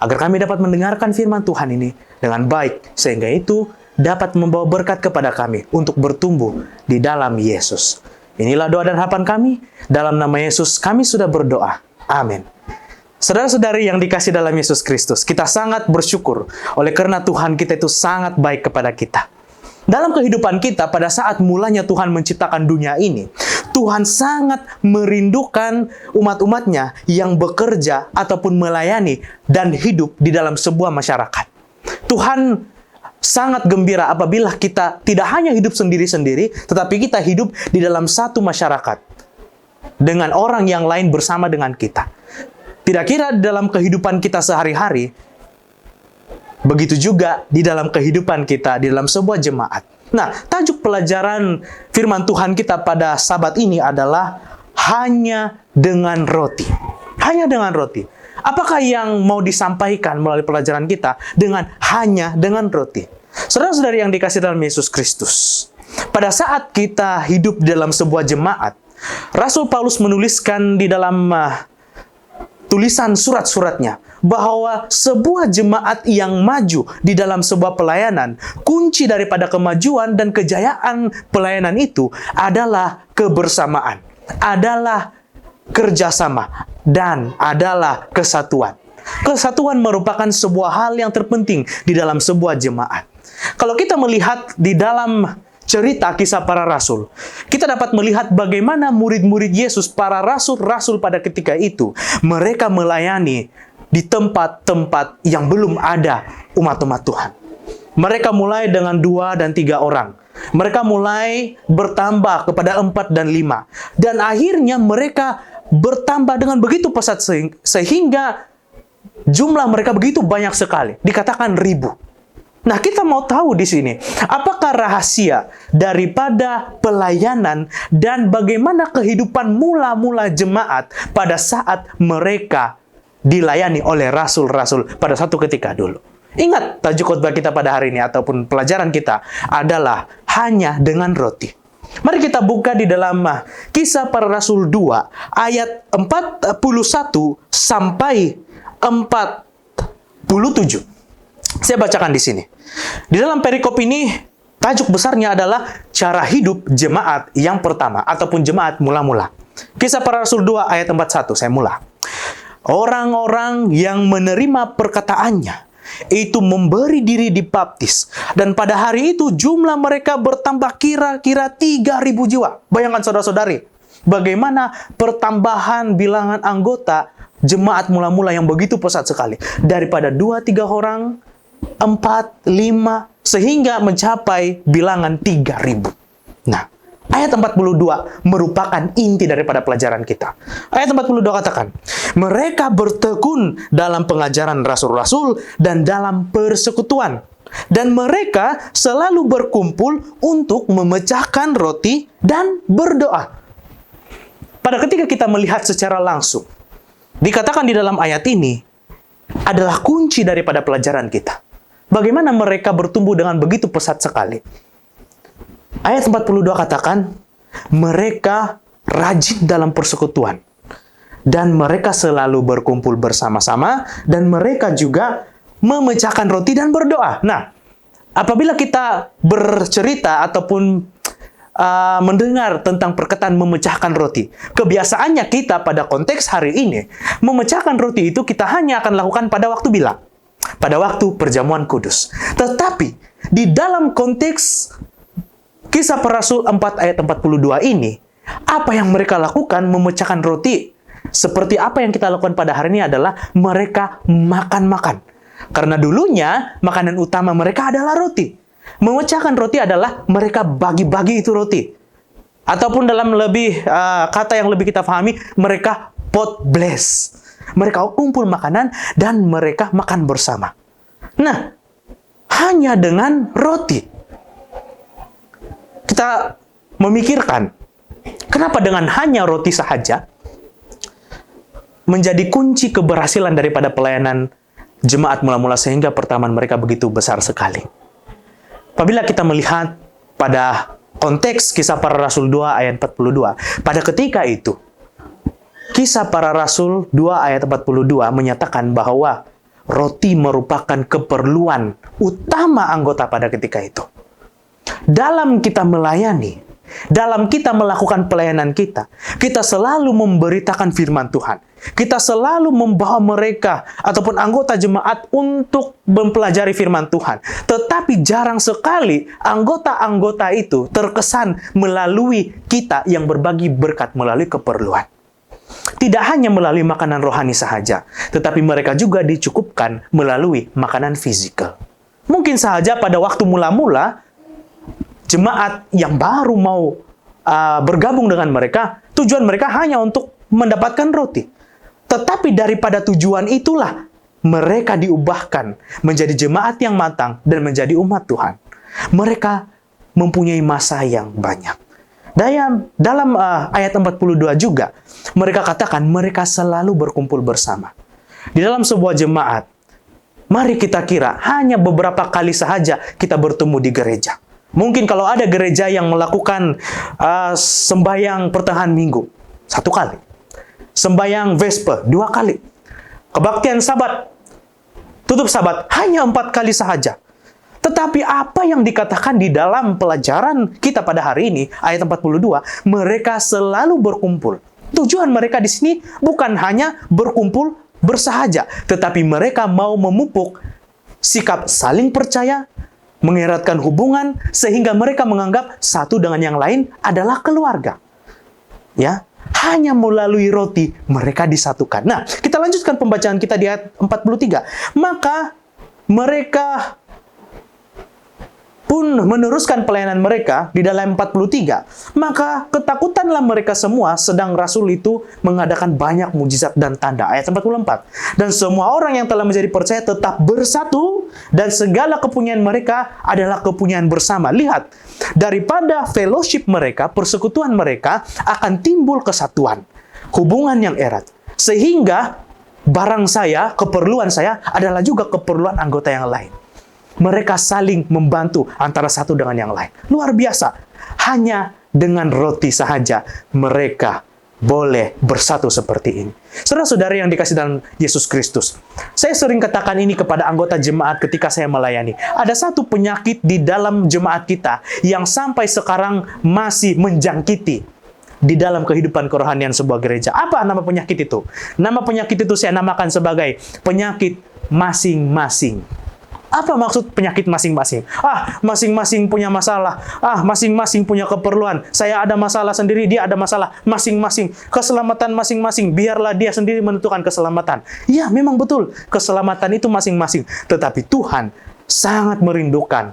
agar kami dapat mendengarkan firman Tuhan ini dengan baik, sehingga itu dapat membawa berkat kepada kami untuk bertumbuh di dalam Yesus. Inilah doa dan harapan kami. Dalam nama Yesus kami sudah berdoa. Amin. Saudara-saudari yang dikasih dalam Yesus Kristus, kita sangat bersyukur oleh karena Tuhan kita itu sangat baik kepada kita. Dalam kehidupan kita, pada saat mulanya Tuhan menciptakan dunia ini, Tuhan sangat merindukan umat-umatnya yang bekerja ataupun melayani dan hidup di dalam sebuah masyarakat. Tuhan sangat gembira apabila kita tidak hanya hidup sendiri-sendiri, tetapi kita hidup di dalam satu masyarakat dengan orang yang lain bersama dengan kita. Tidak kira dalam kehidupan kita sehari-hari, begitu juga di dalam kehidupan kita, di dalam sebuah jemaat. Nah, tajuk pelajaran firman Tuhan kita pada Sabat ini adalah hanya dengan roti. Hanya dengan roti. Apakah yang mau disampaikan melalui pelajaran kita dengan hanya dengan roti? Saudara-saudari yang dikasihi dalam Yesus Kristus, pada saat kita hidup dalam sebuah jemaat, Rasul Paulus menuliskan di dalam tulisan surat-suratnya bahwa sebuah jemaat yang maju di dalam sebuah pelayanan, kunci daripada kemajuan dan kejayaan pelayanan itu adalah kebersamaan, adalah kerjasama, dan adalah kesatuan. Kesatuan merupakan sebuah hal yang terpenting di dalam sebuah jemaat. Kalau kita melihat di dalam cerita kisah para rasul, kita dapat melihat bagaimana murid-murid Yesus, para rasul-rasul pada ketika itu, mereka melayani di tempat-tempat yang belum ada umat-umat Tuhan. Mereka mulai dengan 2 dan 3 orang. Mereka mulai bertambah kepada 4 dan 5. Dan akhirnya mereka bertambah dengan begitu pesat sehingga jumlah mereka begitu banyak sekali. Dikatakan 1000. Nah, kita mau tahu di sini, apakah rahasia daripada pelayanan dan bagaimana kehidupan mula-mula jemaat pada saat mereka dilayani oleh rasul-rasul pada satu ketika dulu. Ingat, tajuk khotbah kita pada hari ini ataupun pelajaran kita adalah hanya dengan roti. Mari kita buka di dalam Kisah Para Rasul 2 ayat 41 sampai 47. Saya bacakan di sini. Di dalam perikop ini, tajuk besarnya adalah cara hidup jemaat yang pertama ataupun jemaat mula-mula. Kisah Para Rasul 2 ayat 41, saya mula. Orang-orang yang menerima perkataannya itu memberi diri dibaptis, dan pada hari itu jumlah mereka bertambah kira-kira 3.000 jiwa. Bayangkan saudara-saudari, bagaimana pertambahan bilangan anggota jemaat mula-mula yang begitu pesat sekali. Daripada 2-3 orang, 4, 5, sehingga mencapai bilangan 3.000. Nah, ayat 42 merupakan inti daripada pelajaran kita. Ayat 42 katakan, mereka bertekun dalam pengajaran rasul-rasul dan dalam persekutuan. Dan mereka selalu berkumpul untuk memecahkan roti dan berdoa. Pada ketika kita melihat secara langsung, dikatakan di dalam ayat ini adalah kunci daripada pelajaran kita. Bagaimana mereka bertumbuh dengan begitu pesat sekali. Ayat 42 katakan, mereka rajin dalam persekutuan. Dan mereka selalu berkumpul bersama-sama. Dan mereka juga memecahkan roti dan berdoa. Nah, apabila kita bercerita ataupun mendengar tentang perkataan memecahkan roti, kebiasaannya kita pada konteks hari ini, memecahkan roti itu kita hanya akan lakukan pada waktu bilang, pada waktu perjamuan kudus. Tetapi di dalam konteks Kisah Para Rasul 4 ayat 42 ini, apa yang mereka lakukan memecahkan roti, seperti apa yang kita lakukan pada hari ini adalah mereka makan-makan. Karena dulunya makanan utama mereka adalah roti. Memecahkan roti adalah mereka bagi-bagi itu roti. Ataupun dalam lebih kata yang lebih kita pahami, mereka pot bless. Mereka kumpul makanan dan mereka makan bersama. Nah, hanya dengan roti. Kita memikirkan, kenapa dengan hanya roti sahaja menjadi kunci keberhasilan daripada pelayanan jemaat mula-mula sehingga pertamaan mereka begitu besar sekali. Apabila kita melihat pada konteks Kisah Para Rasul 2 ayat 42, pada ketika itu, Kisah Para Rasul 2 ayat 42 menyatakan bahwa roti merupakan keperluan utama anggota pada ketika itu. Dalam kita melayani, dalam kita melakukan pelayanan kita, kita selalu memberitakan firman Tuhan. kita selalu membawa mereka ataupun anggota jemaat untuk mempelajari firman Tuhan. Tetapi jarang sekali anggota-anggota itu terkesan melalui kita yang berbagi berkat melalui keperluan. Tidak hanya melalui makanan rohani saja, tetapi mereka juga dicukupkan melalui makanan fisikal. Mungkin saja pada waktu mula-mula, jemaat yang baru mau bergabung dengan mereka, tujuan mereka hanya untuk mendapatkan roti. Tetapi daripada tujuan itulah, mereka diubahkan menjadi jemaat yang matang dan menjadi umat Tuhan. Mereka mempunyai masa yang banyak. Dalam ayat 42 juga, mereka katakan mereka selalu berkumpul bersama. Di dalam sebuah jemaat, mari kita kira hanya beberapa kali saja kita bertemu di gereja. Mungkin kalau ada gereja yang melakukan sembahyang pertengahan minggu, 1 kali. Sembahyang Vesper, 2 kali. Kebaktian Sabat, tutup Sabat, hanya 4 kali saja. Tetapi apa yang dikatakan di dalam pelajaran kita pada hari ini, ayat 42, mereka selalu berkumpul. Tujuan mereka di sini bukan hanya berkumpul bersahaja, tetapi mereka mau memupuk sikap saling percaya, mengeratkan hubungan, sehingga mereka menganggap satu dengan yang lain adalah keluarga. Ya, hanya melalui roti mereka disatukan. Nah, kita lanjutkan pembacaan kita di ayat 43. Maka mereka pun meneruskan pelayanan mereka di dalam 43. Maka ketakutanlah mereka semua, sedang Rasul itu mengadakan banyak mujizat dan tanda. Ayat 44. Dan semua orang yang telah menjadi percaya tetap bersatu, dan segala kepunyaan mereka adalah kepunyaan bersama. Lihat, daripada fellowship mereka, persekutuan mereka, akan timbul kesatuan, hubungan yang erat. Sehingga barang saya, keperluan saya adalah juga keperluan anggota yang lain. Mereka saling membantu antara satu dengan yang lain. Luar biasa. Hanya dengan roti sahaja mereka boleh bersatu seperti ini. Saudara-saudara yang dikasih dalam Yesus Kristus, saya sering katakan ini kepada anggota jemaat ketika saya melayani. Ada satu penyakit di dalam jemaat kita yang sampai sekarang masih menjangkiti di dalam kehidupan kerohanian sebuah gereja. Apa nama penyakit itu? Nama penyakit itu saya namakan sebagai penyakit masing-masing. Apa maksud penyakit masing-masing? Masing-masing punya masalah. Masing-masing punya keperluan. Saya ada masalah sendiri, dia ada masalah masing-masing. Keselamatan masing-masing. Biarlah dia sendiri menentukan keselamatan. Ya, memang betul. Keselamatan itu masing-masing. Tetapi Tuhan sangat merindukan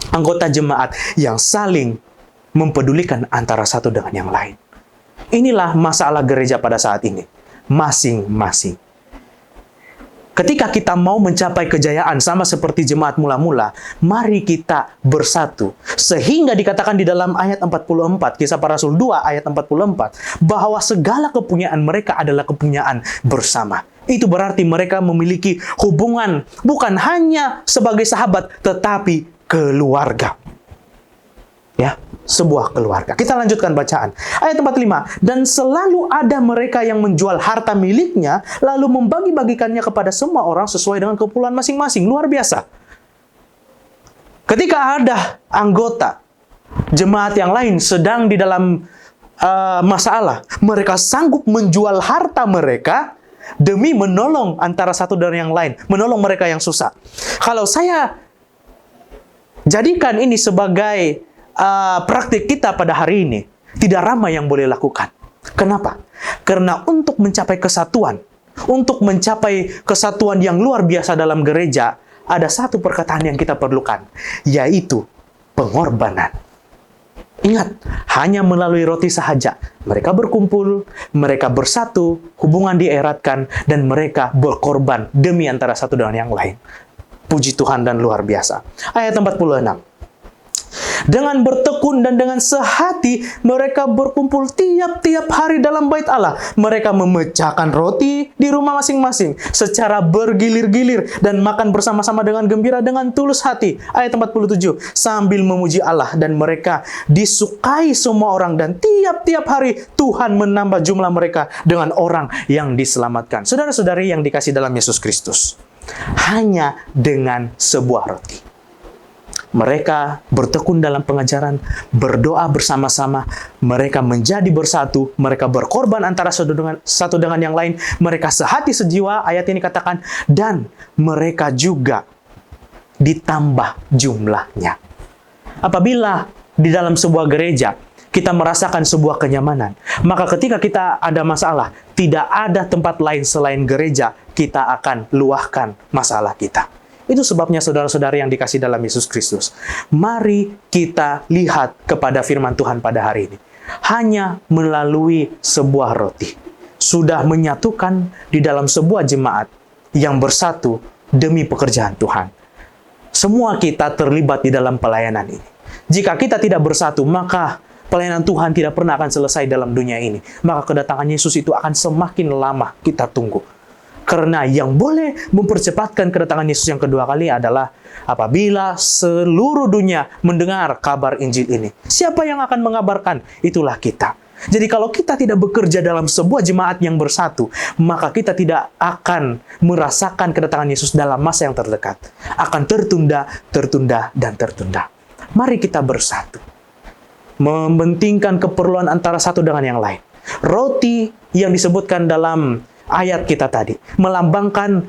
anggota jemaat yang saling mempedulikan antara satu dengan yang lain. Inilah masalah gereja pada saat ini. Masing-masing. Ketika kita mau mencapai kejayaan sama seperti jemaat mula-mula, mari kita bersatu. Sehingga dikatakan di dalam ayat 44, Kisah Para Rasul 2 ayat 44, bahwa segala kepunyaan mereka adalah kepunyaan bersama. Itu berarti mereka memiliki hubungan bukan hanya sebagai sahabat, tetapi keluarga. Ya, sebuah keluarga. Kita lanjutkan bacaan. Ayat 45. Dan selalu ada mereka yang menjual harta miliknya, lalu membagi-bagikannya kepada semua orang sesuai dengan keperluan masing-masing. Luar biasa. Ketika ada anggota jemaat yang lain sedang di dalam masalah, mereka sanggup menjual harta mereka demi menolong antara satu dan yang lain, menolong mereka yang susah. Kalau saya jadikan ini sebagai praktik kita pada hari ini, tidak ramai yang boleh lakukan. Kenapa? Karena untuk mencapai kesatuan, untuk mencapai kesatuan yang luar biasa dalam gereja, ada satu perkataan yang kita perlukan, yaitu pengorbanan. Ingat, hanya melalui roti sahaja mereka berkumpul, mereka bersatu, hubungan dieratkan, dan mereka berkorban demi antara satu dengan yang lain. Puji Tuhan dan luar biasa. Ayat 46. Dengan bertekun dan dengan sehati, mereka berkumpul tiap-tiap hari dalam bait Allah. Mereka memecahkan roti di rumah masing-masing secara bergilir-gilir dan makan bersama-sama dengan gembira dengan tulus hati. Ayat 47. Sambil memuji Allah, dan mereka disukai semua orang, dan tiap-tiap hari Tuhan menambah jumlah mereka dengan orang yang diselamatkan. Saudara-saudari yang dikasih dalam Yesus Kristus, hanya dengan sebuah roti, Mereka bertekun dalam pengajaran, berdoa bersama-sama, mereka menjadi bersatu, mereka berkorban antara satu dengan yang lain, mereka sehati sejiwa, ayat ini katakan, dan mereka juga ditambah jumlahnya. Apabila di dalam sebuah gereja kita merasakan sebuah kenyamanan, maka ketika kita ada masalah, tidak ada tempat lain selain gereja, kita akan luahkan masalah kita. Itu sebabnya saudara-saudari yang dikasihi dalam Yesus Kristus. Mari kita lihat kepada firman Tuhan pada hari ini. Hanya melalui sebuah roti sudah menyatukan di dalam sebuah jemaat yang bersatu demi pekerjaan Tuhan. Semua kita terlibat di dalam pelayanan ini. Jika kita tidak bersatu, maka pelayanan Tuhan tidak pernah akan selesai dalam dunia ini. Maka kedatangan Yesus itu akan semakin lama kita tunggu. Karena yang boleh mempercepatkan kedatangan Yesus yang kedua kali adalah apabila seluruh dunia mendengar kabar Injil ini. Siapa yang akan mengabarkan? Itulah kita. Jadi kalau kita tidak bekerja dalam sebuah jemaat yang bersatu, maka kita tidak akan merasakan kedatangan Yesus dalam masa yang terdekat. Akan tertunda, tertunda, dan tertunda. Mari kita bersatu. Mementingkan keperluan antara satu dengan yang lain. Roti yang disebutkan dalam ayat kita tadi melambangkan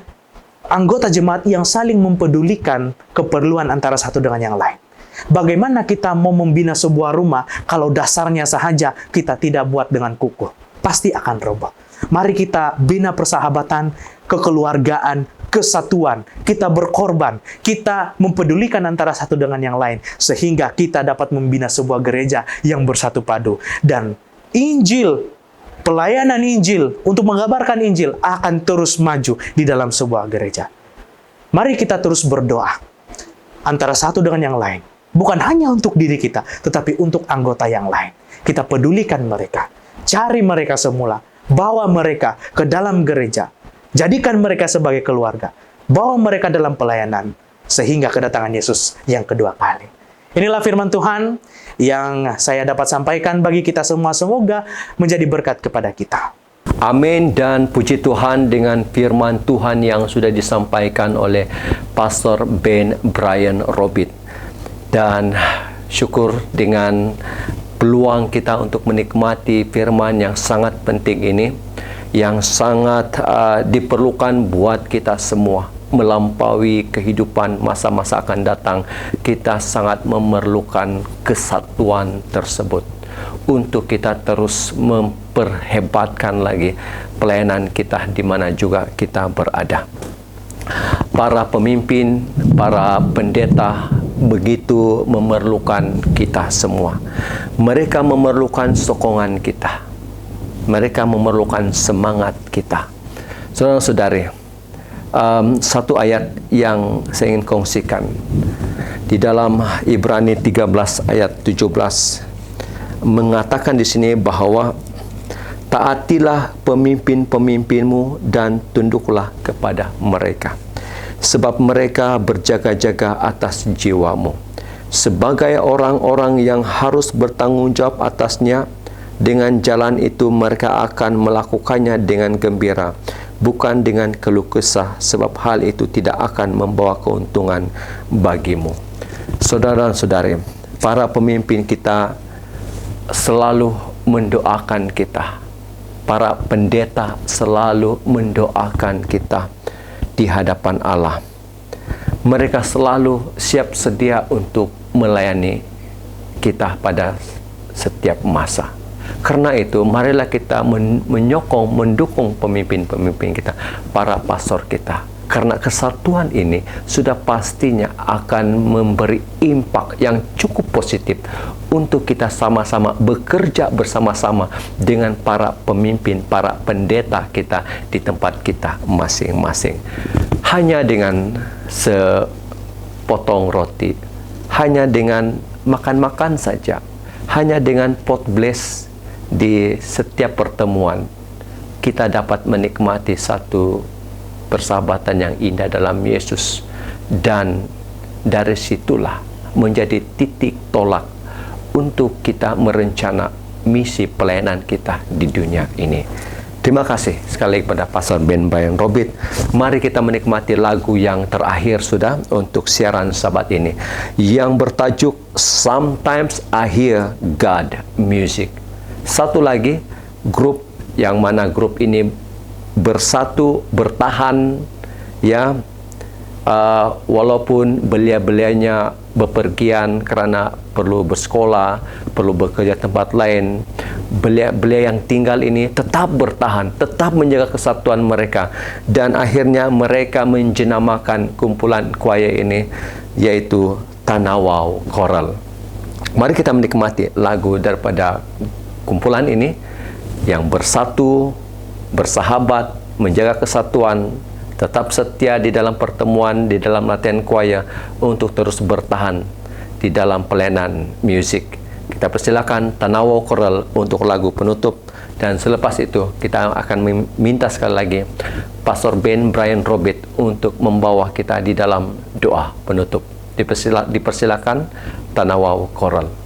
anggota jemaat yang saling mempedulikan keperluan antara satu dengan yang lain. Bagaimana kita mau membina sebuah rumah kalau dasarnya sahaja kita tidak buat dengan kukuh? Pasti akan roboh. Mari kita bina persahabatan, kekeluargaan, kesatuan. Kita berkorban, kita mempedulikan antara satu dengan yang lain sehingga kita dapat membina sebuah gereja yang bersatu padu. Dan Injil, pelayanan Injil, untuk mengabarkan Injil akan terus maju di dalam sebuah gereja. Mari kita terus berdoa antara satu dengan yang lain. Bukan hanya untuk diri kita, tetapi untuk anggota yang lain. Kita pedulikan mereka. Cari mereka semula. Bawa mereka ke dalam gereja. Jadikan mereka sebagai keluarga. Bawa mereka dalam pelayanan. Sehingga kedatangan Yesus yang kedua kali. Inilah firman Tuhan yang saya dapat sampaikan bagi kita semua. Semoga menjadi berkat kepada kita. Amin, dan puji Tuhan dengan firman Tuhan yang sudah disampaikan oleh Pastor Ben Brian Robit. Dan syukur dengan peluang kita untuk menikmati firman yang sangat penting ini, yang sangat diperlukan buat kita semua. Melampaui kehidupan masa-masa akan datang, kita sangat memerlukan kesatuan tersebut untuk kita terus memperhebatkan lagi pelayanan kita di mana juga kita berada. Para pemimpin, para pendeta begitu memerlukan kita semua. Mereka memerlukan sokongan kita. Mereka memerlukan semangat kita. Saudara-saudari, satu ayat yang saya ingin kongsikan di dalam Ibrani 13 ayat 17 mengatakan di sini bahwa taatilah pemimpin-pemimpinmu dan tunduklah kepada mereka, sebab mereka berjaga-jaga atas jiwamu sebagai orang-orang yang harus bertanggung jawab atasnya. Dengan jalan itu mereka akan melakukannya dengan gembira, bukan dengan keluh kesah, sebab hal itu tidak akan membawa keuntungan bagimu. Saudara-saudari, para pemimpin kita selalu mendoakan kita. Para pendeta selalu mendoakan kita di hadapan Allah. Mereka selalu siap sedia untuk melayani kita pada setiap masa. Karena itu, marilah kita menyokong, mendukung pemimpin-pemimpin kita, para pastor kita. Karena kesatuan ini sudah pastinya akan memberi impak yang cukup positif untuk kita sama-sama bekerja bersama-sama dengan para pemimpin, para pendeta kita di tempat kita masing-masing. Hanya dengan sepotong roti, hanya dengan makan-makan saja, hanya dengan pot bless di setiap pertemuan, kita dapat menikmati satu persahabatan yang indah dalam Yesus. Dan dari situlah menjadi titik tolak untuk kita merencana misi pelayanan kita di dunia ini. Terima kasih sekali kepada Pastor Ben Brian Robert. Mari kita menikmati lagu yang terakhir sudah untuk siaran Sabat ini, yang bertajuk Sometimes I Hear God Music. Satu lagi grup yang mana grup ini bersatu, bertahan, ya, walaupun belia-belianya bepergian kerana perlu bersekolah, perlu bekerja tempat lain, belia-belia yang tinggal ini tetap bertahan, tetap menjaga kesatuan mereka, dan akhirnya mereka menjenamakan kumpulan choir ini yaitu Tanawau Choral. Mari kita menikmati lagu daripada kumpulan ini yang bersatu, bersahabat, menjaga kesatuan, tetap setia di dalam pertemuan, di dalam latihan choir untuk terus bertahan di dalam pelayanan musik. Kita persilakan Tanawau Choral untuk lagu penutup, dan selepas itu kita akan minta sekali lagi Pastor Ben Brian Robert untuk membawa kita di dalam doa penutup. Dipersilakan Tanawau Choral.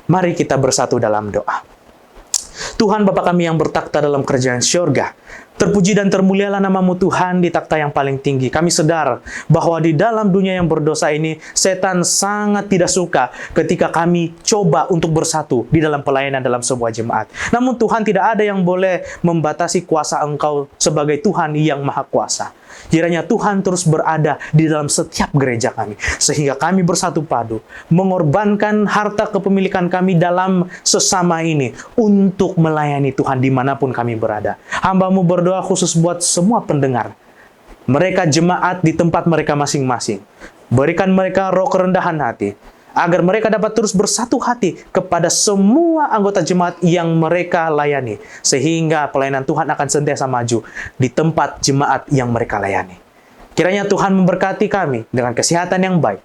Mari kita bersatu dalam doa. Tuhan Bapa kami yang bertakhta dalam kerajaan syurga, terpuji dan termulialah nama-Mu Tuhan di takhta yang paling tinggi. Kami sadar bahwa di dalam dunia yang berdosa ini, setan sangat tidak suka ketika kami coba untuk bersatu di dalam pelayanan dalam sebuah jemaat. Namun Tuhan, tidak ada yang boleh membatasi kuasa Engkau sebagai Tuhan yang Maha Kuasa. Kiranya Tuhan terus berada di dalam setiap gereja kami, sehingga kami bersatu padu, mengorbankan harta kepemilikan kami dalam sesama ini, untuk melayani Tuhan dimanapun kami berada. Hamba-Mu berdoa khusus buat semua pendengar, mereka jemaat di tempat mereka masing-masing. Berikan mereka roh kerendahan hati, agar mereka dapat terus bersatu hati kepada semua anggota jemaat yang mereka layani, sehingga pelayanan Tuhan akan senantiasa maju di tempat jemaat yang mereka layani. Kiranya Tuhan memberkati kami dengan kesehatan yang baik.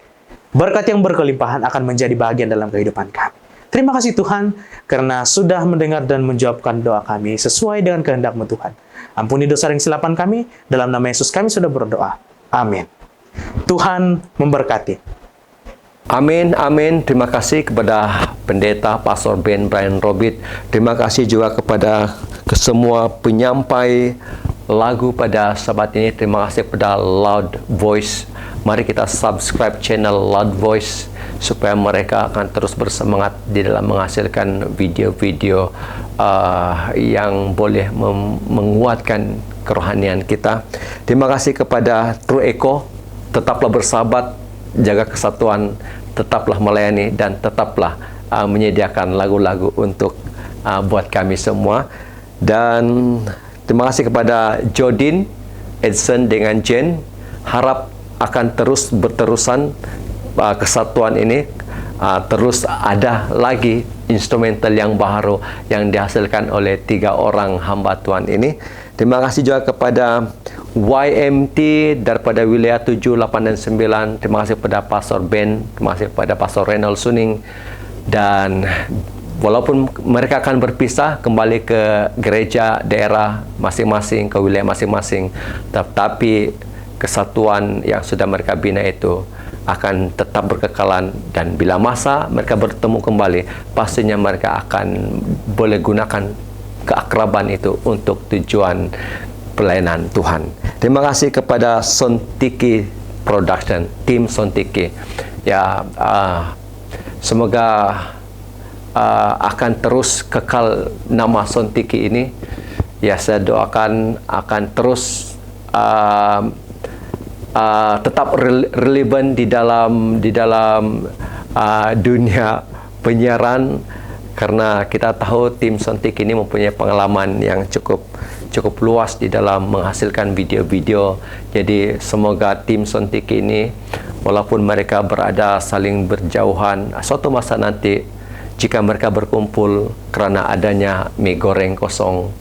Berkat yang berkelimpahan akan menjadi bagian dalam kehidupan kami. Terima kasih Tuhan, karena sudah mendengar dan menjawabkan doa kami sesuai dengan kehendak-Mu Tuhan. Ampuni dosa dan kesilapan kami, dalam nama Yesus kami sudah berdoa. Amin. Tuhan memberkati. Amin, amin. Terima kasih kepada Pendeta Pastor Ben Brian Robert. Terima kasih juga kepada semua penyampai lagu pada sahabat ini. Terima kasih kepada Loud Voice. Mari kita subscribe channel Loud Voice supaya mereka akan terus bersemangat di dalam menghasilkan video-video yang boleh menguatkan kerohanian kita. Terima kasih kepada True Echo. Tetaplah bersahabat, jaga kesatuan, tetaplah melayani, dan tetaplah menyediakan lagu-lagu untuk buat kami semua. Dan terima kasih kepada Jodin, Edson dengan Jen. Harap akan terus berterusan kesatuan ini, terus ada lagi instrumental yang baru yang dihasilkan oleh 3 orang hamba Tuhan ini. Terima kasih juga kepada YMT daripada wilayah 7, 8, dan 9. Terima kasih kepada Pastor Ben. Terima kasih kepada Pastor Renal Suning. Dan walaupun mereka akan berpisah kembali ke gereja daerah masing-masing, ke wilayah masing-masing, tetapi kesatuan yang sudah mereka bina itu akan tetap berkekalan. Dan bila masa mereka bertemu kembali, pastinya mereka akan boleh gunakan keakraban itu untuk tujuan pelayanan Tuhan. Terima kasih kepada Sontiki Production, tim Sontiki. Ya, semoga akan terus kekal nama Sontiki ini. Ya, saya doakan akan terus tetap relevan di dalam dunia penyiaran, karena kita tahu tim Sontik ini mempunyai pengalaman yang cukup luas di dalam menghasilkan video-video. Jadi semoga tim Sontik ini, walaupun mereka berada saling berjauhan, suatu masa nanti jika mereka berkumpul karena adanya mie goreng kosong,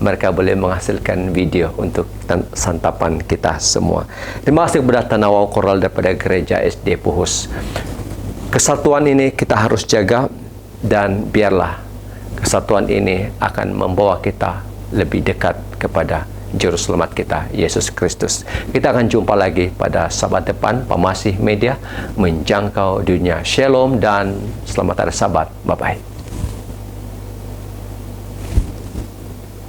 mereka boleh menghasilkan video untuk santapan kita semua. Terima kasih kepada Tanawau Koral daripada Gereja SD Puhus. Kesatuan ini kita harus jaga, dan biarlah kesatuan ini akan membawa kita lebih dekat kepada Juru Selamat kita, Yesus Kristus. Kita akan jumpa lagi pada Sabat depan, Pamasih Media menjangkau dunia. Shalom dan selamat hari Sabat. Bye-bye.